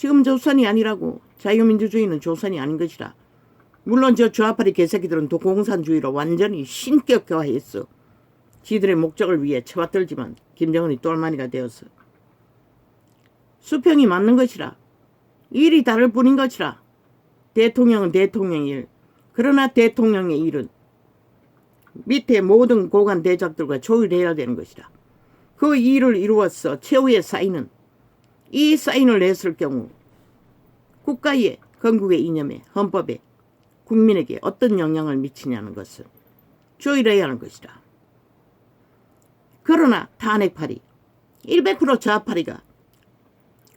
지금 조선이 아니라고. 자유민주주의는 조선이 아닌 것이라. 물론 저 좌파리 개새끼들은 또 공산주의로 완전히 신격화했어. 지들의 목적을 위해 쳐받들지만 김정은이 똘마니가 되었어. 수평이 맞는 것이라. 일이 다를 뿐인 것이라. 대통령은 대통령의 일. 그러나 대통령의 일은 밑에 모든 고관 대작들과 조율해야 되는 것이라. 그 일을 이루어서 최후의 사인은 이 사인을 했을 경우 국가의 건국의 이념에 헌법에 국민에게 어떤 영향을 미치냐는 것을 조율해야 하는 것이라. 그러나 탄핵파리 100% 좌파리가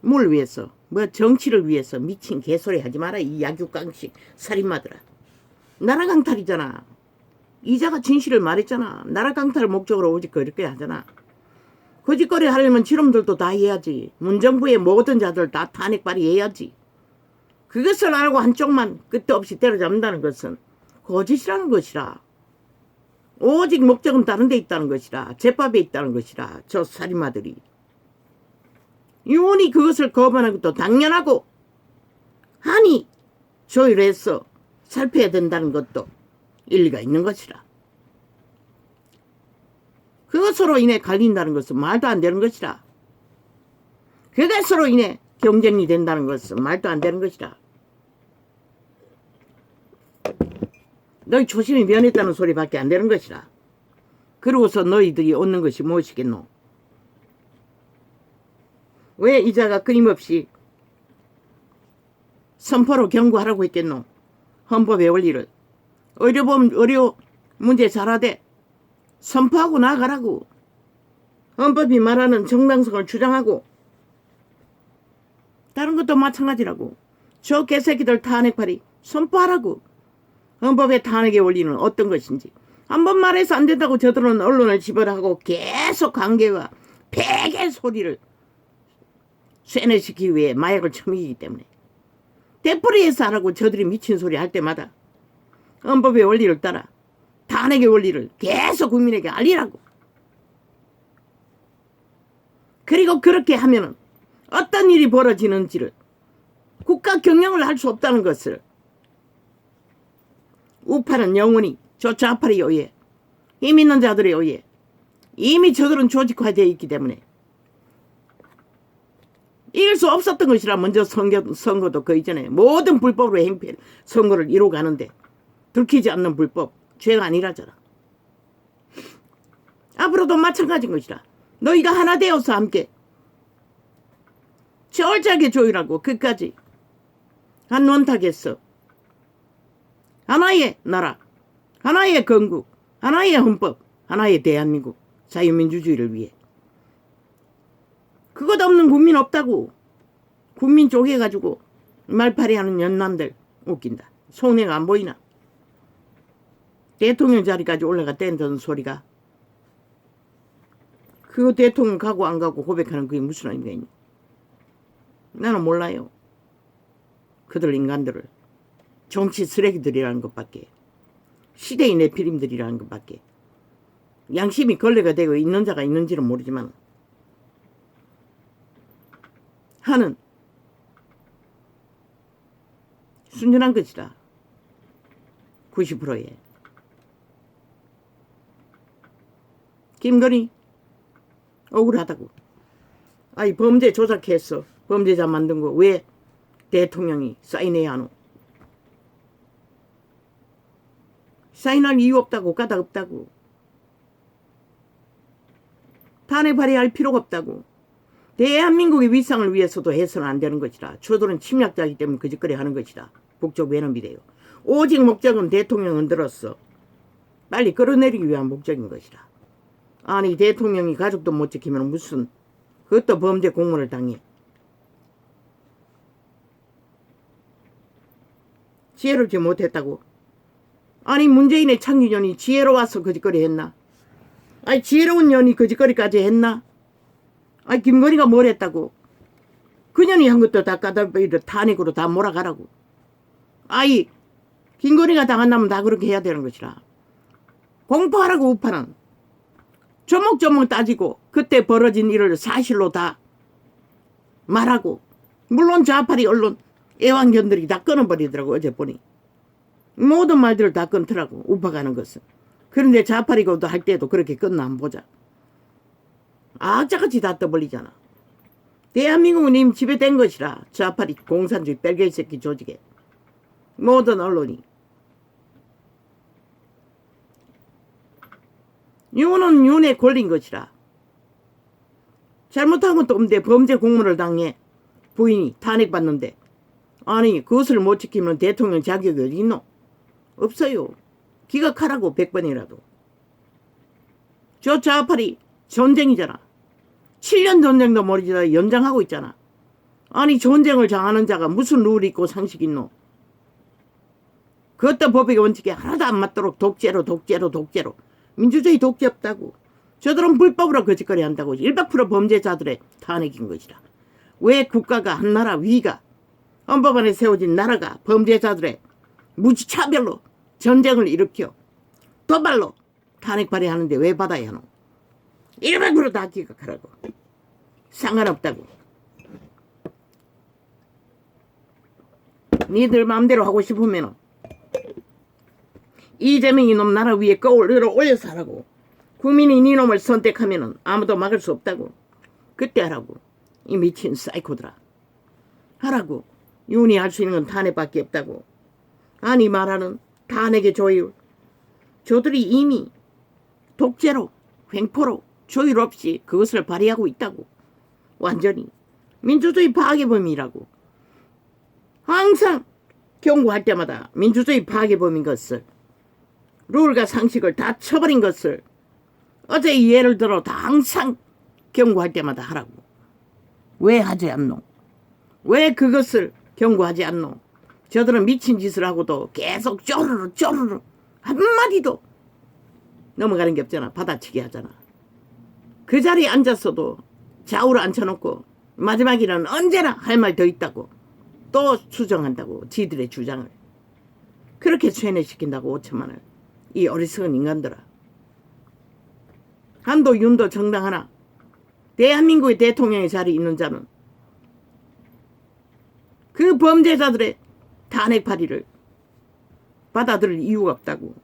뭘 위해서 뭐 정치를 위해서 미친 개소리 하지 마라. 이 약육강식 살인마들아. 나라 강탈이잖아. 이자가 진실을 말했잖아. 나라 강탈을 목적으로 오직 그렇게 하잖아. 거짓거리 하려면 지놈들도 다 해야지. 문정부의 모든 자들 다 탄핵 발의해야지. 그것을 알고 한쪽만 끝없이 때려잡는다는 것은 거짓이라는 것이라. 오직 목적은 다른 데 있다는 것이라. 제법에 있다는 것이라. 저 살인마들이. 유언이 그것을 거부하는 것도 당연하고 하니 조율해서 살펴야 된다는 것도 일리가 있는 것이라. 그것으로 인해 갈린다는 것은 말도 안 되는 것이라. 그것으로 인해 경쟁이 된다는 것은 말도 안 되는 것이라. 너희 초심이 변했다는 소리밖에 안 되는 것이라. 그러고서 너희들이 얻는 것이 무엇이겠노? 왜 이자가 끊임없이 선포로 경고하라고 했겠노? 헌법의 원리를. 의료 문제 잘하되 선포하고 나가라고. 헌법이 말하는 정당성을 주장하고. 다른 것도 마찬가지라고. 저 개새끼들 탄핵파리 선포하라고. 헌법의 탄핵의 원리는 어떤 것인지. 한번 말해서 안 된다고 저들은 언론을 지배하고 계속 관계와 베개 소리를 쇠뇌시키기 위해 마약을 처먹이기 때문에. 되풀이해서 하라고 저들이 미친 소리 할 때마다 헌법의 원리를 따라 탄핵의 원리를 계속 국민에게 알리라고. 그리고 그렇게 하면은 어떤 일이 벌어지는지를 국가 경영을 할 수 없다는 것을 우파는 영원히 저 좌파에 의해 힘 있는 자들에 의해 이미 저들은 조직화되어 있기 때문에 이길 수 없었던 것이라. 먼저 선거도 그 이전에 모든 불법으로 행패 선거를 이루어가는데 들키지 않는 불법 죄가 아니라잖아. 앞으로도 마찬가지인 것이라. 너희가 하나 되어서 함께 철저하게 조율하고 끝까지 한 원탁에서 하나의 나라, 하나의 건국, 하나의 헌법, 하나의 대한민국 자유민주주의를 위해. 그것 없는 국민 없다고. 국민 쪼개가지고 말팔이하는 연남들 웃긴다. 손해가 안 보이나? 대통령 자리까지 올라갔다는 소리가. 그 대통령 가고 안 가고 고백하는 그게 무슨 의미가 있니? 나는 몰라요. 그들 인간들을. 정치 쓰레기들이라는 것밖에. 시대의 내피림들이라는 것밖에. 양심이 걸레가 되고 있는 자가 있는지는 모르지만 하는 순전한 것이다. 90%에. 김건희 억울하다고. 아이 범죄 조작했어. 범죄자 만든 거 왜 대통령이 사인해야 하노? 사인할 이유 없다고. 까닭 없다고. 탄핵 발의할 필요가 없다고. 대한민국의 위상을 위해서도 해서는 안 되는 것이라. 저들은 침략자이기 때문에 거짓거리 하는 것이라. 북쪽 외놈이 돼요. 오직 목적은 대통령은 들었어. 빨리 끌어내리기 위한 목적인 것이라. 아니 대통령이 가족도 못 지키면 무슨 그것도 범죄 공문을 당해. 지혜롭지 못했다고. 아니 문재인의 창기년이 지혜로워서 거짓거리 했나? 아니 지혜로운 년이 거짓거리까지 했나? 아니 김건희가 뭘 했다고? 그 년이 한 것도 다 까다로이를 탄핵으로 다 몰아가라고. 아이 김건희가 당한다면 다 그렇게 해야 되는 것이라. 공포하라고. 우파는 조목조목 따지고 그때 벌어진 일을 사실로 다 말하고 물론 좌파리 언론 애완견들이 다 끊어버리더라고. 어제 보니 모든 말들을 다 끊더라고. 우파가는 것은. 그런데 좌파리고도 할 때도 그렇게 끊나 한번 보자. 악자같이 다 떠벌리잖아. 대한민국은 이미 지배된 것이라. 좌파리 공산주의 뺄개이 새끼 조직에 모든 언론이. 윤은 윤에 걸린 것이라. 잘못한 것도 없는데 범죄 공무를 당해 부인이 탄핵받는데 아니 그것을 못 지키면 대통령 자격이 어디 있노? 없어요. 기각하라고 100번이라도. 저 좌파리 전쟁이잖아. 7년 전쟁도 모르지다 연장하고 있잖아. 아니 전쟁을 장하는 자가 무슨 룰이 있고 상식이 있노? 그것도 법의 원칙에 하나도 안 맞도록 독재로 민주주의 독재 없다고. 저들은 불법으로 거짓거리 한다고. 100% 범죄자들의 탄핵인 것이라. 왜 국가가 한 나라 위가 헌법 안에 세워진 나라가 범죄자들의 무지차별로 전쟁을 일으켜 도발로 탄핵 발의하는데 왜 받아야 하노? 100%다 기각하라고. 상관없다고. 니들 마음대로 하고 싶으면 이재명 이놈 나라 위에 거울을 올려서 하라고. 국민이 니놈을 선택하면 아무도 막을 수 없다고. 그때 하라고. 이 미친 사이코들아. 하라고. 윤이 할 수 있는 건 탄핵밖에 없다고. 아니 말하는 탄핵의 조율. 저들이 이미 독재로 횡포로 조율 없이 그것을 발휘하고 있다고. 완전히 민주주의 파괴범이라고. 항상 경고할 때마다 민주주의 파괴범인 것을, 룰과 상식을 다 쳐버린 것을 어제 예를 들어 다 항상 경고할 때마다 하라고. 왜 하지 않노? 왜 그것을 경고하지 않노? 저들은 미친 짓을 하고도 계속 쪼르르 한마디도 넘어가는 게 없잖아. 받아치기 하잖아. 그 자리에 앉았어도 좌우로 앉혀놓고 마지막에는 언제나 할 말 더 있다고 또 수정한다고. 지들의 주장을 그렇게 쇠뇌시킨다고. 5천만을. 이 어리석은 인간들아. 한도 윤도 정당 하나 대한민국의 대통령의 자리에 있는 자는 그 범죄자들의 탄핵 발의를 받아들일 이유가 없다고.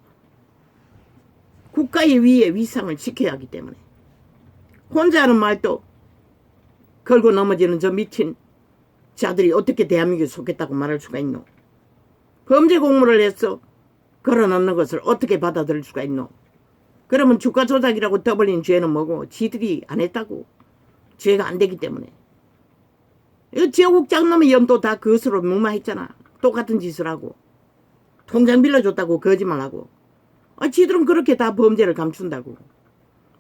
국가의 위에 위상을 지켜야 하기 때문에. 혼자 하는 말도 걸고 넘어지는 저 미친 자들이 어떻게 대한민국에 속했다고 말할 수가 있노? 범죄 공모를 해서 걸어넣는 것을 어떻게 받아들일 수가 있노? 그러면 주가 조작이라고 떠벌린 죄는 뭐고? 지들이 안 했다고. 죄가 안 되기 때문에. 이 지역국장 놈의 연도 다 그것으로 무마했잖아. 똑같은 짓을 하고. 통장 빌려줬다고 거짓말하고. 지들은 그렇게 다 범죄를 감춘다고.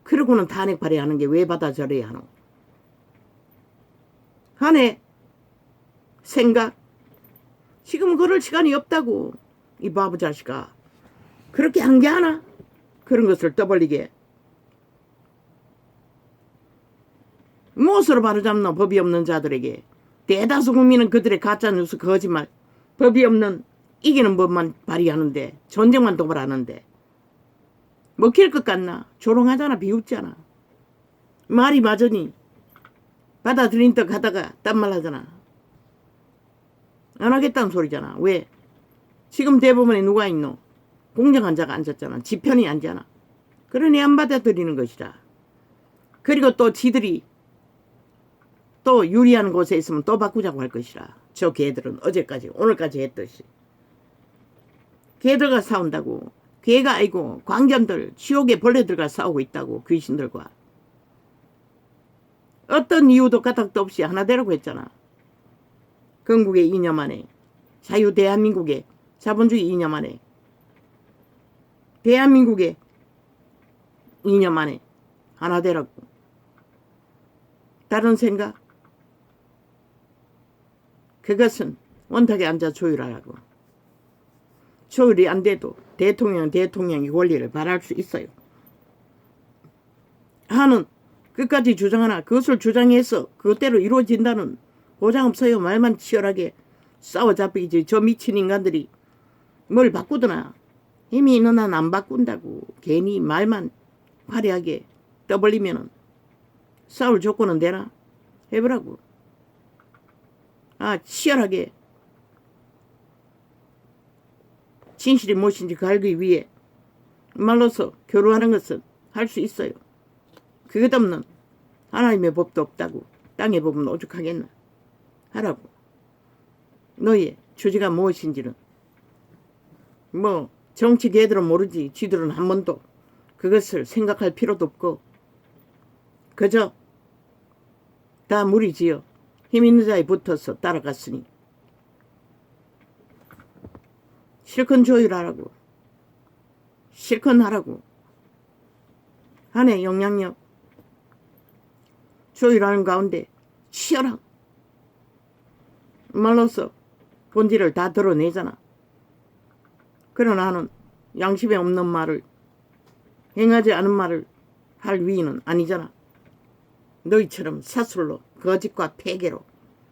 그러고는 탄핵 발의하는 게 왜 받아들여야 하노? 하네. 생각. 지금 그럴 시간이 없다고. 이 바보 자식아. 그렇게 한 게 하나? 그런 것을 떠벌리게. 무엇으로 바로잡노? 법이 없는 자들에게. 대다수 국민은 그들의 가짜뉴스 거짓말, 법이 없는 이기는 법만 발휘하는데, 전쟁만 도발하는데 먹힐 것 같나? 조롱하잖아. 비웃잖아. 말이 맞으니 받아들인 척 하다가 딴 말 하잖아. 안 하겠다는 소리잖아. 왜? 지금 대법원에 누가 있노? 공정한 자가 앉았잖아. 지편이 앉잖아. 그러니 안 받아들이는 것이라. 그리고 또 지들이 또 유리한 곳에 있으면 또 바꾸자고 할 것이라. 저 개들은 어제까지 오늘까지 했듯이. 개들과 싸운다고. 개가 아니고 광견들, 지옥의 벌레들과 싸우고 있다고. 귀신들과. 어떤 이유도 까닭도 없이 하나 되라고 했잖아. 건국의 이념 안에, 자유 대한민국의 자본주의 이념 안에, 대한민국의 이념 안에 하나 되라고. 다른 생각? 그것은 원탁에 앉아 조율하라고. 조율이 안 돼도 대통령의 권리를 발할 수 있어요. 하는 끝까지 주장하나 그것을 주장해서 그것대로 이루어진다는 보장 없어요. 말만 치열하게 싸워잡히지. 저 미친 인간들이 뭘 바꾸더나. 힘이 있는 한 안 바꾼다고. 괜히 말만 화려하게 떠벌리면은 싸울 조건은 되나? 해보라고. 치열하게 진실이 무엇인지 알기 위해 말로서 교류하는 것은 할 수 있어요. 그것 없는 하나님의 법도 없다고 땅의 법은 오죽하겠나. 하라고. 너의 주제가 무엇인지는 정치 개들은 모르지. 지들은 한 번도 그것을 생각할 필요도 없고 그저 다 무리지어 힘 있는 자에 붙어서 따라갔으니 실컷 조율하라고. 실컷 하라고. 한해 영향력 조율하는 가운데 치열한 말로서 본질을 다 드러내잖아. 그러나 나는 양심에 없는 말을 행하지 않은 말을 할 위인은 아니잖아. 너희처럼 사술로 거짓과 폐계로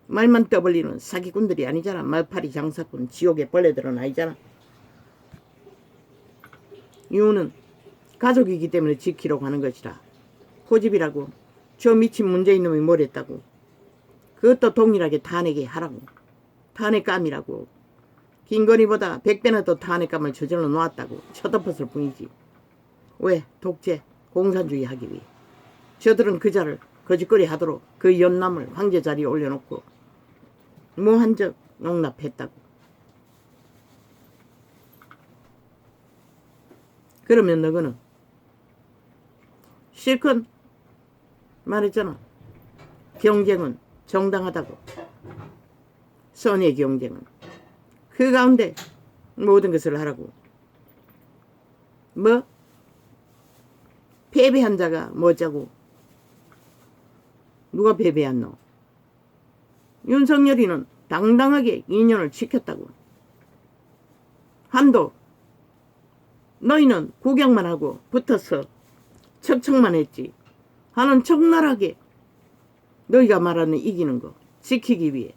말만 떠벌리는 사기꾼들이 아니잖아. 말파리 장사꾼 지옥의 벌레들은 아니잖아. 이유는 가족이기 때문에 지키려고 하는 것이라. 고집이라고 저 미친 문재인놈이 뭘 했다고. 그것도 동일하게 탄핵에 하라고. 탄핵감이라고. 김건희보다 100배나 더 탄핵감을 저질러 놓았다고 쳐덮었을 뿐이지. 왜? 독재, 공산주의 하기 위해. 저들은 그자를 거짓거리 하도록 그 연남을 황제 자리에 올려놓고 무한적 용납했다고. 그러면 너거는 실컷 말했잖아. 경쟁은 정당하다고. 선의 경쟁은. 그 가운데 모든 것을 하라고. 패배한 자가 뭐자고. 누가 패배했노? 윤석열이는 당당하게 2년을 지켰다고. 한도 너희는 구경만 하고 붙어서 척척만 했지. 하는 적나라하게 너희가 말하는 이기는 거 지키기 위해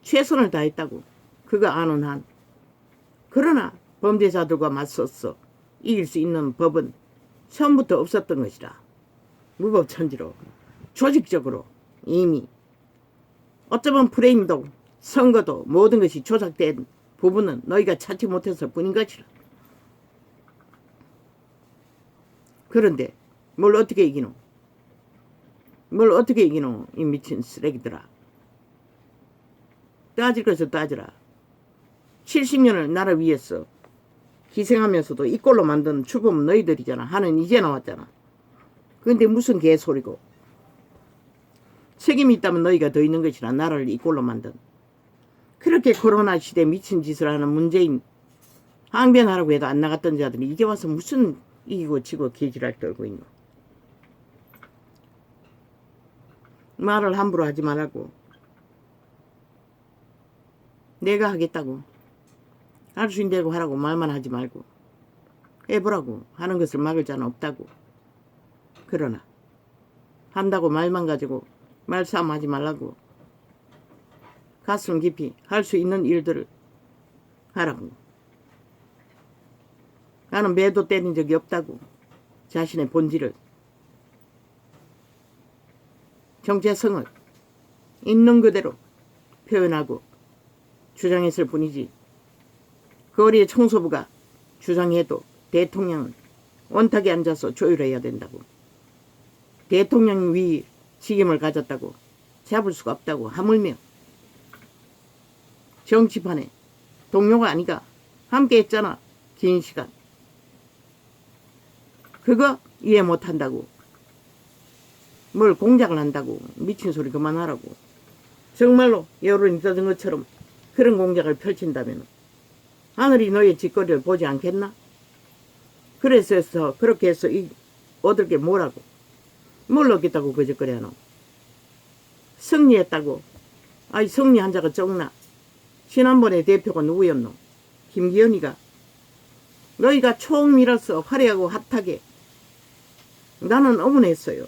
최선을 다했다고. 그거 아는 한. 그러나 범죄자들과 맞서서 이길 수 있는 법은 처음부터 없었던 것이라. 무법천지로 조직적으로 이미 어쩌면 프레임도 선거도 모든 것이 조작된 부분은 너희가 찾지 못했을 뿐인 것이라. 그런데 뭘 어떻게 이기노? 뭘 어떻게 이기노? 이 미친 쓰레기들아. 따질 것을 따지라. 70년을 나라 위해서 희생하면서도 이 꼴로 만든 주범은 너희들이잖아. 하는 이제 나왔잖아. 근데 무슨 개소리고. 책임이 있다면 너희가 더 있는 것이라. 나라를 이 꼴로 만든. 그렇게 코로나 시대 미친 짓을 하는 문재인 항변하라고 해도 안 나갔던 자들이 이제 와서 무슨 이기고 지고 개지랄 떨고 있노. 말을 함부로 하지 말라고. 내가 하겠다고. 할 수 있는 대로 하라고. 말만 하지 말고. 해보라고. 하는 것을 막을 자는 없다고. 그러나 한다고 말만 가지고 말싸움 하지 말라고. 가슴 깊이 할 수 있는 일들을 하라고. 나는 매도 때린 적이 없다고. 자신의 본질을, 정체성을 있는 그대로 표현하고 주장했을 뿐이지. 거리의 청소부가 주장해도 대통령은 원탁에 앉아서 조율해야 된다고. 대통령 위 직임을 가졌다고 잡을 수가 없다고. 하물며 정치판에 동료가 아니가 함께 했잖아. 긴 시간. 그거 이해 못한다고. 뭘 공작을 한다고. 미친 소리 그만하라고. 정말로 여론이 떠든 것처럼 그런 공작을 펼친다면 하늘이 너의 짓거리를 보지 않겠나? 그래서 그렇게 해서 얻을 게 뭐라고. 뭘 얻겠다고 그 짓거리 하노. 승리했다고. 아이 승리한 자가 적나. 지난번에 대표가 누구였노? 김기현이가. 너희가 총 밀어서 화려하고 핫하게. 나는 어머했어요.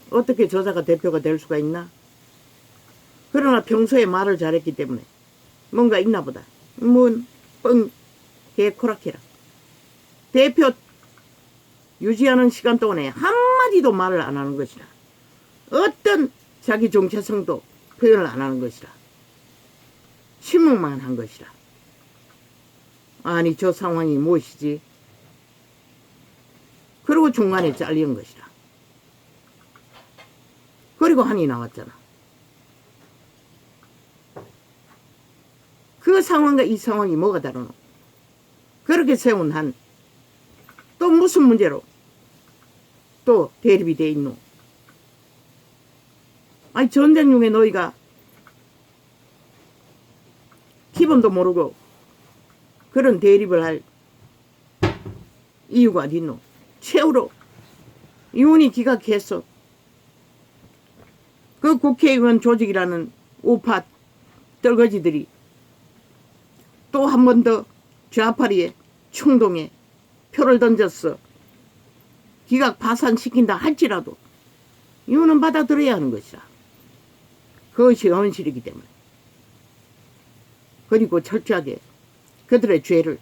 어떻게 저자가 대표가 될 수가 있나? 그러나 평소에 말을 잘했기 때문에 뭔가 있나 보다. 뻥 개코락해라. 대표 유지하는 시간 동안에 한마디도 말을 안 하는 것이라. 어떤 자기 정체성도 표현을 안 하는 것이라. 침묵만 한 것이라. 아니 저 상황이 무엇이지? 그리고 중간에 잘린 것이라. 그리고 한이 나왔잖아. 그 상황과 이 상황이 뭐가 다르노? 그렇게 세운 한 또 무슨 문제로 또 대립이 돼 있노? 아니 전쟁 중에 너희가 기본도 모르고 그런 대립을 할 이유가 어디 있노? 최후로 이혼이 기각했어. 그 국회의원 조직이라는 우파 떨거지들이 또 한 번 더 좌파리에 충동에 표를 던졌어. 기각 파산시킨다 할지라도 이혼은 받아들여야 하는 것이라. 그것이 현실이기 때문에. 그리고 철저하게 그들의 죄를,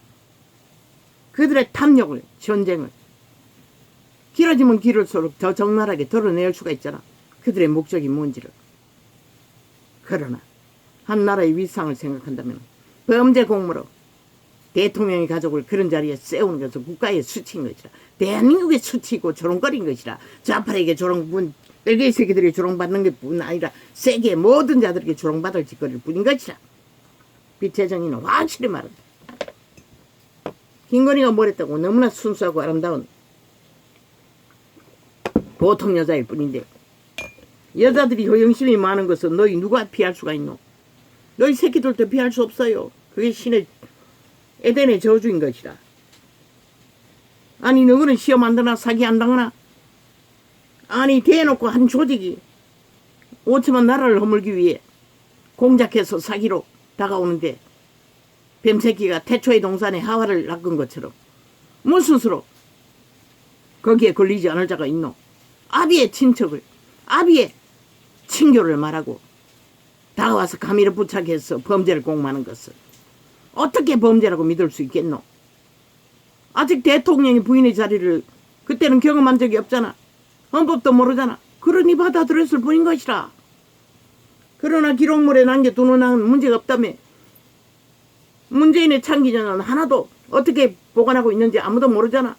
그들의 탐욕을, 전쟁을 길어지면 길을수록 더 적나라하게 드러낼 수가 있잖아. 그들의 목적이 뭔지를. 그러나 한 나라의 위상을 생각한다면 범죄 공무로 대통령의 가족을 그런 자리에 세우는 것은 국가의 수치인 것이라. 대한민국의 수치이고 조롱거리인 것이라. 좌파에게 조롱, 빨갱이 새끼들이 조롱받는 것뿐 아니라 세계 모든 자들에게 조롱받을 짓거릴 뿐인 것이라. 빛의 정의는 확실히 말한다. 김건희가 뭐랬다고? 너무나 순수하고 아름다운 보통 여자일 뿐인데 여자들이 효영심이 많은 것은 너희 누가 피할 수가 있노? 너희 새끼들도 피할 수 없어요. 그게 신의 에덴의 저주인 것이라. 아니 너희는 시험 안 드나 사기 안 당하나? 아니 대놓고 한 조직이 5천만 나라를 허물기 위해 공작해서 사기로 다가오는데 뱀새끼가 태초의 동산에 하와를 낚은 것처럼 무슨 수로 거기에 걸리지 않을 자가 있노? 아비의 친척을, 아비의 친교를 말하고 다가와서 가미를 부착해서 범죄를 공모하는 것을 어떻게 범죄라고 믿을 수 있겠노? 아직 대통령이 부인의 자리를 그때는 경험한 적이 없잖아. 헌법도 모르잖아. 그러니 받아들였을 뿐인 것이라. 그러나 기록물에 남겨두는 한 문제가 없다며. 문재인의 창기전은 하나도 어떻게 보관하고 있는지 아무도 모르잖아.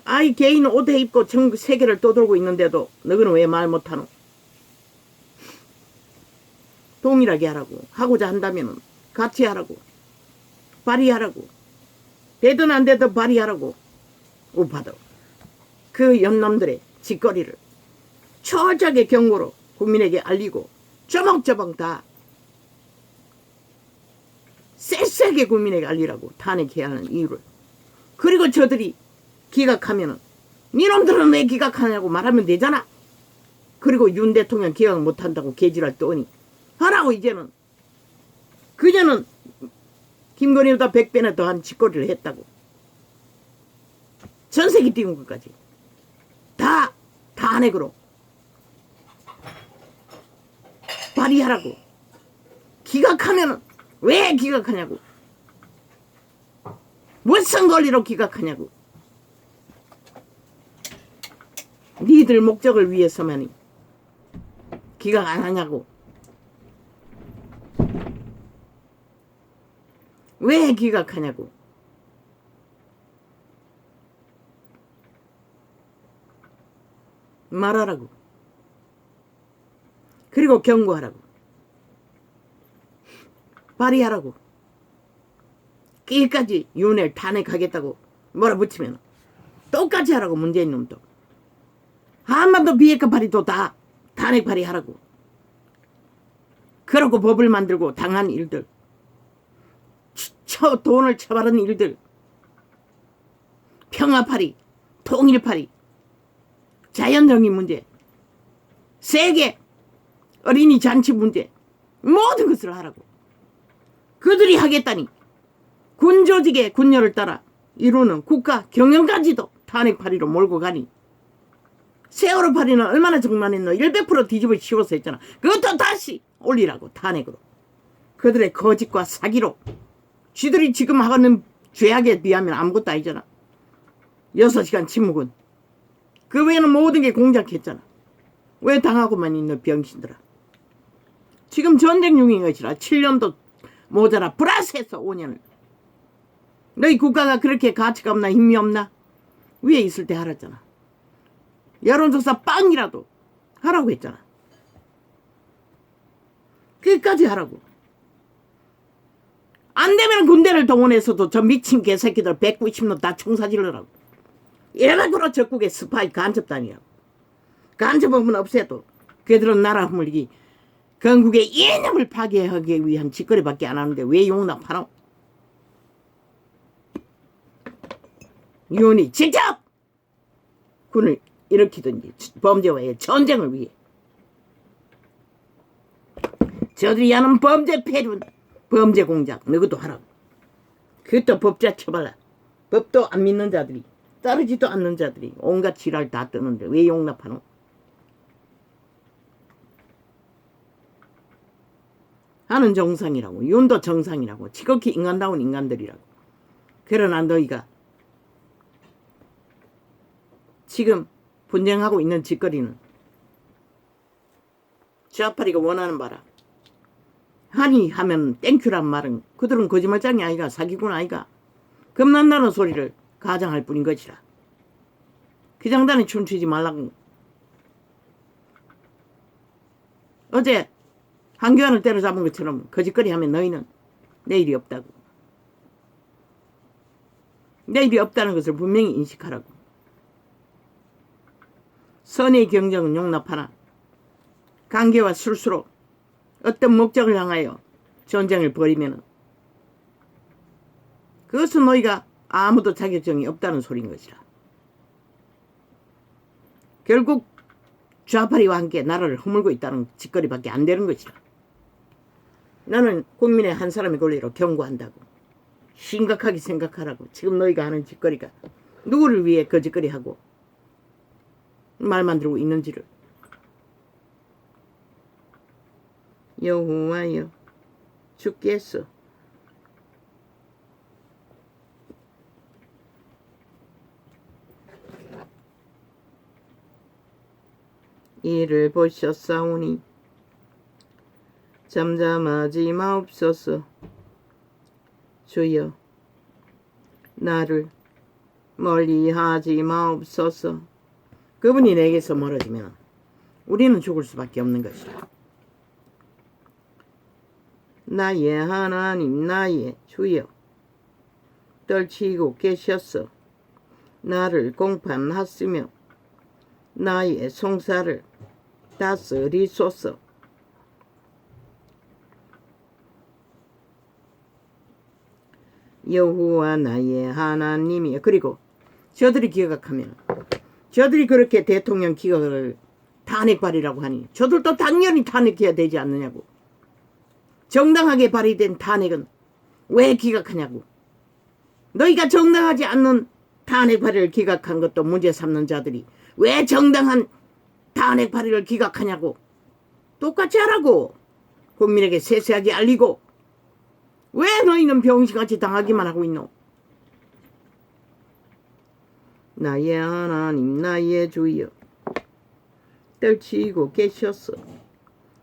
아이 개인 옷 입고 전국 세계를 떠돌고 있는데도 너희는 왜 말 못하노? 동일하게 하라고. 하고자 한다면 같이 하라고. 발의하라고. 되든 안 되든 발의하라고. 우파도 그 연남들의 짓거리를 철저하게 경고로 국민에게 알리고 조목조목 다 쎄쎄하게 국민에게 알리라고 탄핵해야 하는 이유를. 그리고 저들이 기각하면은 니놈들은 왜 기각하냐고 말하면 되잖아. 그리고 윤 대통령 기각 못한다고 개지랄 떠니 하라고. 이제는 그녀는 김건희보다 100배나 더한 짓거리를 했다고. 전세기 띄운 것까지 다 탄핵으로 발의하라고. 기각하면은 왜 기각하냐고. 무슨 권리로 기각하냐고. 니들 목적을 위해서만이 기각 안 하냐고. 왜 기각하냐고. 말하라고. 그리고 경고하라고. 발의하라고. 끝까지 윤회를 탄핵하겠다고 몰아붙이면 똑같이 하라고. 문재인 놈도 한반도 비핵화 발의도 다 탄핵 발의하라고. 그러고 법을 만들고 당한 일들, 돈을 처벌한 일들, 평화파리, 통일파리, 자연정의 문제, 세계 어린이 잔치 문제, 모든 것을 하라고. 그들이 하겠다니 군조직의 군녀를 따라 이루는 국가 경영까지도 탄핵파리로 몰고 가니 세월호 파리는 얼마나 정만했노. 100% 뒤집어 씌워서 했잖아. 그것도 다시 올리라고. 탄핵으로. 그들의 거짓과 사기로. 쥐들이 지금 하는 죄악에 비하면 아무것도 아니잖아. 6시간 침묵은. 그 외에는 모든 게 공작했잖아. 왜 당하고만 있는 병신들아. 지금 전쟁 중인 것이라 7년도 모자라 플러스해서 5년을. 너희 국가가 그렇게 가치가 없나 힘이 없나? 위에 있을 때 하랬잖아. 여론조사 빵이라도 하라고 했잖아. 그까지 하라고. 안 되면 군대를 동원해서도 저 미친 개새끼들 190년 다 청사질러라고. 이래가지고 적국의 스파이 간첩단이라고. 간첩범은 없애도 그들은 나라 허물기 건국의 이념을 파괴하기 위한 짓거리밖에 안 하는데 왜 용납하노? 윤이 직접 군을 일으키든지 범죄와의 전쟁을 위해 저들이 하는 범죄 패륜 범죄 공작 너희도 하라고. 그것도 법자 처벌라. 법도 안 믿는 자들이 따르지도 않는 자들이 온갖 지랄 다 뜨는데 왜 용납하노? 하는 정상이라고. 윤도 정상이라고. 지극히 인간다운 인간들이라고. 그러나 너희가 지금 분쟁하고 있는 짓거리는 좌파리가 원하는 바라. 한이 하면 땡큐란 말은 그들은 거짓말장이 아이가 사기꾼 아이가 겁난다는 소리를 가장할 뿐인 것이라. 그 장단에 춤추지 말라고. 어제 한교안을 때려잡은 것처럼 거짓거리 하면 너희는 내일이 없다고. 내일이 없다는 것을 분명히 인식하라고. 선의 경쟁은 용납하나 관계와 술수로 어떤 목적을 향하여 전쟁을 벌이면 그것은 너희가 아무도 자격증이 없다는 소리인 것이라. 결국 좌파리와 함께 나라를 허물고 있다는 짓거리밖에 안 되는 것이라. 나는 국민의 한 사람의 권리로 경고한다고. 심각하게 생각하라고. 지금 너희가 하는 짓거리가 누구를 위해 그 짓거리하고 말만 들고 있는지를. 여호와여 주께서 이를 보셨사오니 잠잠하지 마옵소서. 주여 나를 멀리하지 마옵소서. 그분이 내게서 멀어지면 우리는 죽을 수밖에 없는 것이라. 나의 하나님 나의 주여 떨치고 계셔서 나를 공판하시며 나의 송사를 다스리소서. 여호와 나의 하나님이여. 그리고 저들이 기각하면 저들이 그렇게 대통령 기각을 탄핵 발의라고 하니 저들도 당연히 탄핵해야 되지 않느냐고. 정당하게 발의된 탄핵은 왜 기각하냐고. 너희가 정당하지 않는 탄핵 발의를 기각한 것도 문제 삼는 자들이 왜 정당한 탄핵 발의를 기각하냐고. 똑같이 하라고. 국민에게 세세하게 알리고. 왜 너희는 병신같이 당하기만 하고 있노? 나의 하나님 나의 주여 떨치고 계셔서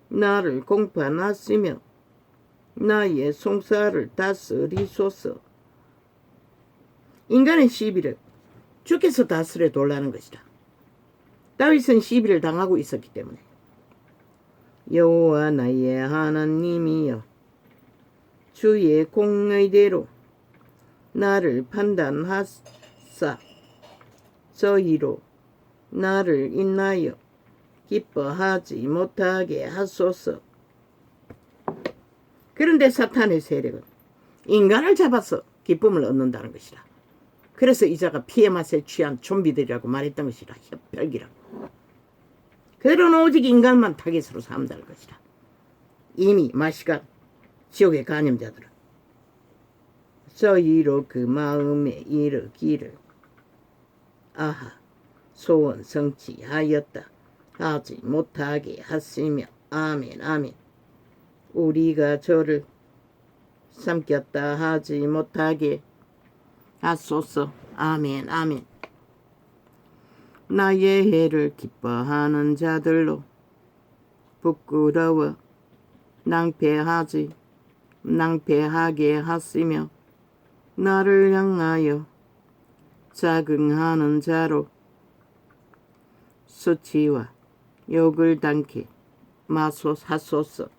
나를 공판하시며 나의 송사를 다스리소서. 인간의 시비를 주께서 다스려 돌라는 것이다. 다윗은 시비를 당하고 있었기 때문에. 여호와 나의 하나님이여 주의 공의대로 나를 판단하사 저희로 나를 인하여 기뻐하지 못하게 하소서. 그런데 사탄의 세력은 인간을 잡아서 기쁨을 얻는다는 것이라. 그래서 이자가 피의 맛에 취한 좀비들이라고 말했던 것이라. 협혈기라고. 그들은 오직 인간만 타겟으로 삼다는 것이라. 이미 마시가 지옥의 간염자들은 저희로 그 마음에 이르기를 아하 소원 성취하였다 하지 못하게 하시며 아멘 아멘. 우리가 저를 삼켰다 하지 못하게 하소서. 아멘 아멘. 나의 해를 기뻐하는 자들로 부끄러워 낭패하지 낭패하게 하시며 나를 향하여 자긍하는 자로 수치와 욕을 당케 마소하소서.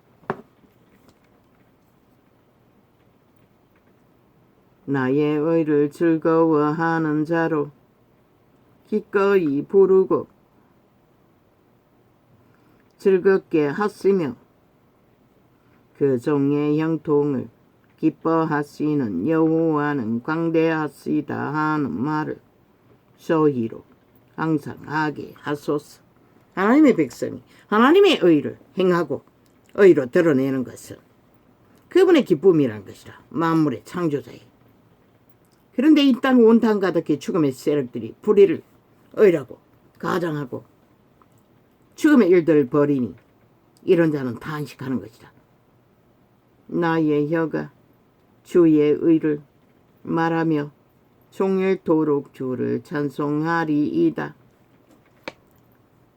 나의 의를 즐거워하는 자로 기꺼이 부르고 즐겁게 하시며 그 종의 형통을 기뻐하시는 여호와는 광대하시다 하는 말을 소희로 항상 하게 하소서. 하나님의 백성이 하나님의 의를 행하고 의로 드러내는 것은 그분의 기쁨이라는 것이라. 만물의 창조자의. 그런데 이 땅 온탕 가득히 죽음의 세력들이 불의를 의라고 가장하고 죽음의 일들을 벌이니 이런 자는 탄식하는 것이다. 나의 혀가 주의 의를 말하며 종일토록 주를 찬송하리이다.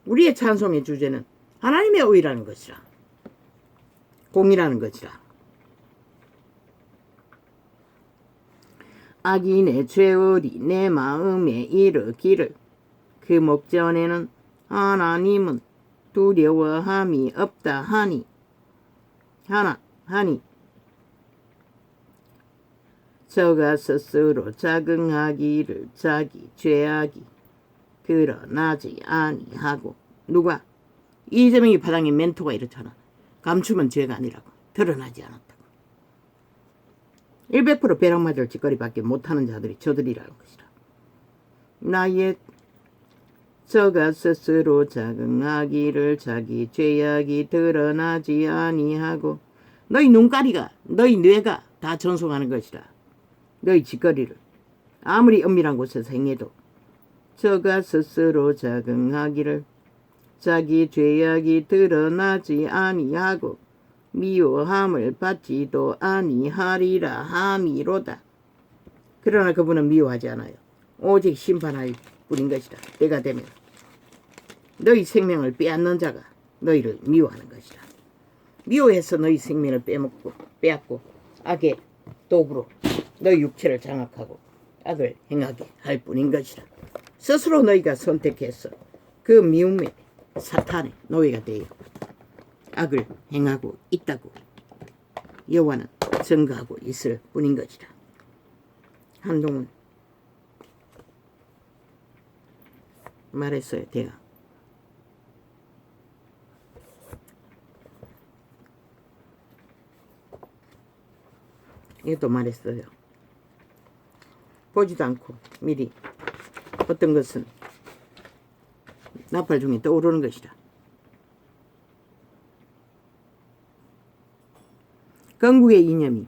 우리의 찬송의 주제는 하나님의 의라는 것이라. 공이라는 것이라. 악인의 죄월이 내 마음에 이르기를 그 목전에는 하나님은 두려워함이 없다 하니 저가 스스로 자긍하기를 자기 죄악이 드러나지 아니하고. 누가? 이재명이 파당의 멘토가 이렇잖아. 감추면 죄가 아니라고. 드러나지 않았다고. 100% 벼락 맞을 짓거리밖에 못하는 자들이 저들이라는 것이라. 나의 저가 스스로 자긍하기를 자기 죄악이 드러나지 아니하고. 너희 눈가리가 너희 뇌가 다 전송하는 것이라. 너희 짓거리를 아무리 은밀한 곳에서 행해도 저가 스스로 자긍하기를 자기 죄악이 드러나지 아니하고 미워함을 받지도 아니하리라 함이로다. 그러나 그분은 미워하지 않아요. 오직 심판할 뿐인 것이다. 때가 되면 너희 생명을 빼앗는 자가 너희를 미워하는 것이다. 미워해서 너희 생명을 빼앗고 악의 도구로 너희 육체를 장악하고 악을 행하게 할 뿐인 것이다. 스스로 너희가 선택해서 그 미움의 사탄의 노예가 되어 악을 행하고 있다고 여호와는 증거하고 있을 뿐인 것이다. 한동훈 말했어요. 내가 이것도 말했어요. 보지도 않고 미리 어떤 것은 나팔 중에 떠오르는 것이다. 건국의 이념이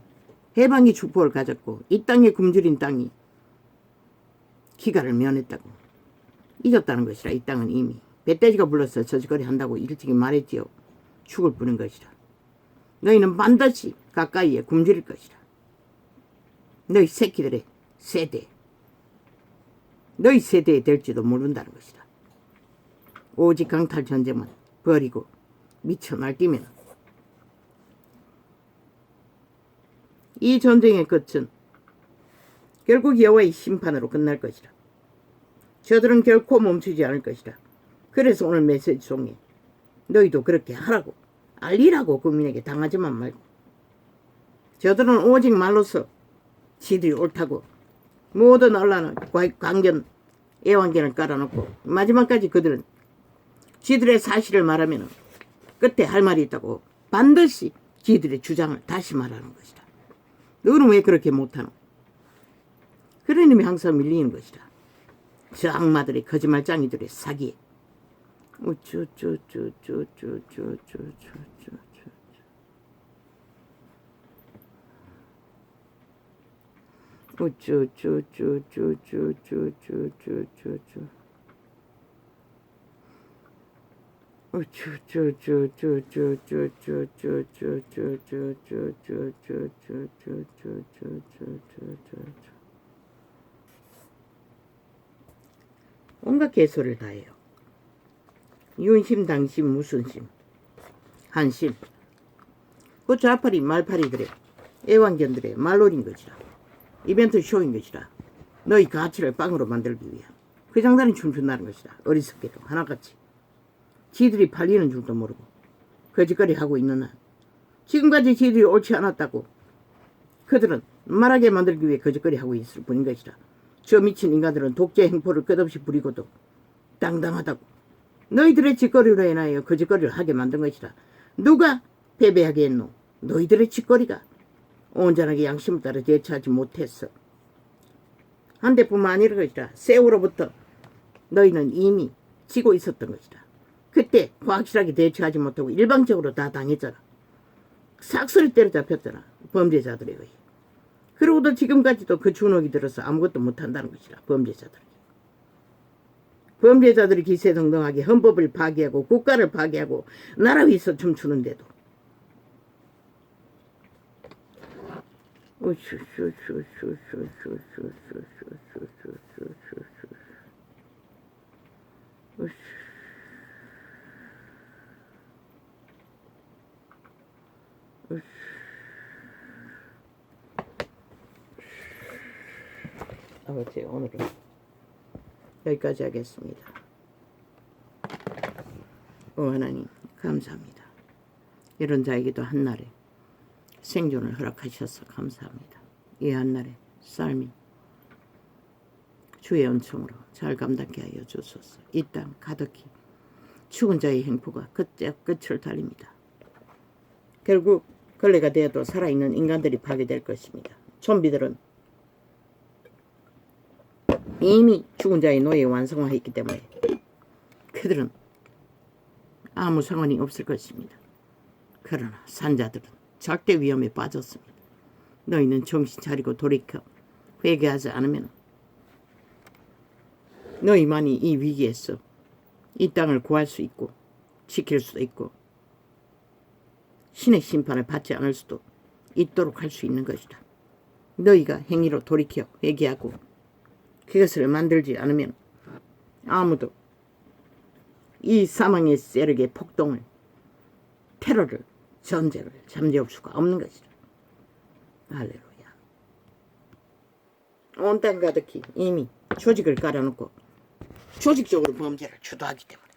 해방의 축복을 가졌고 이 땅에 굶주린 땅이 기가를 면했다고 잊었다는 것이라. 이 땅은 이미 배돼지가 불러서 저지거리 한다고 일찍이 말했지요. 죽을 뿐인 것이라. 너희는 반드시 가까이에 굶주릴 것이라. 너희 새끼들의 세대, 너희 세대에 될지도 모른다는 것이다. 오직 강탈 전쟁만 버리고 미쳐 날뛰면 이 전쟁의 끝은 결국 여호와의 심판으로 끝날 것이다. 저들은 결코 멈추지 않을 것이다. 그래서 오늘 메시지 중에 너희도 그렇게 하라고 알리라고 국민에게 당하지만 말고. 저들은 오직 말로서 지들이 옳다고 모든 언론은 강견 애완견을 깔아놓고 마지막까지 그들은 지들의 사실을 말하면 끝에 할 말이 있다고 반드시 지들의 주장을 다시 말하는 것이다. 너는 왜 그렇게 못하노? 그런 놈이 항상 밀리는 것이다. 저 악마들의 거짓말장이들의 사기에. 온갖 개소리를 다 해요. 윤심, 당심, 무슨 심, 한심. 그 좌파리 말파리들의 애완견들의 말놀인 것이라. 이벤트 쇼인 것이라. 너희 가치를 빵으로 만들기 위한 그 장단이 춤춘다는 것이다. 어리석게도 하나같이 지들이 팔리는 줄도 모르고 거짓거리 하고 있는 한 지금까지 지들이 옳지 않았다고 그들은 말하게 만들기 위해 거짓거리 하고 있을 뿐인 것이다. 저 미친 인간들은 독재 행포를 끝없이 부리고도 당당하다고 너희들의 짓거리로 인하여 거짓거리를 하게 만든 것이다. 누가 패배하게 했노? 너희들의 짓거리가 온전하게 양심을 따라 대처하지 못했어. 한때뿐만 아니라 것이다. 세월호부터 너희는 이미 지고 있었던 것이다. 그때 확실하게 대처하지 못하고 일방적으로 다 당했잖아. 삭스를 때려잡혔잖아. 범죄자들에 의해. 그러고도 지금까지도 그 주눅이 들어서 아무것도 못한다는 것이라. 범죄자들이 기세등등하게 헌법을 파괴하고 국가를 파괴하고 나라 위에서 춤추는데도 아버지 오늘은 여기까지 하겠습니다. 하나님 감사합니다. 이런 자에게도 한날에 생존을 허락하셔서 감사합니다. 이 한날의 삶이 주의 은총으로 잘 감당케 하여 주소서. 이 땅 가득히 죽은 자의 행포가 끝을 달립니다. 결국 걸레가 되어도 살아있는 인간들이 파괴될 것입니다. 좀비들은 이미 죽은 자의 노예에 완성화했기 때문에 그들은 아무 상관이 없을 것입니다. 그러나 산자들은 절대 위험에 빠졌습니다. 너희는 정신 차리고 돌이켜 회개하지 않으면 너희만이 이 위기에서 이 땅을 구할 수 있고 지킬 수도 있고 신의 심판을 받지 않을 수도 있도록 할 수 있는 것이다. 너희가 행위로 돌이켜 회개하고 그것을 만들지 않으면 아무도 이 사망의 세력의 폭동을 테러를 전쟁을 잠재울 수가 없는 것이다. 할렐루야. 온 땅 가득히 이미 조직을 깔아놓고 조직적으로 범죄를 주도하기 때문에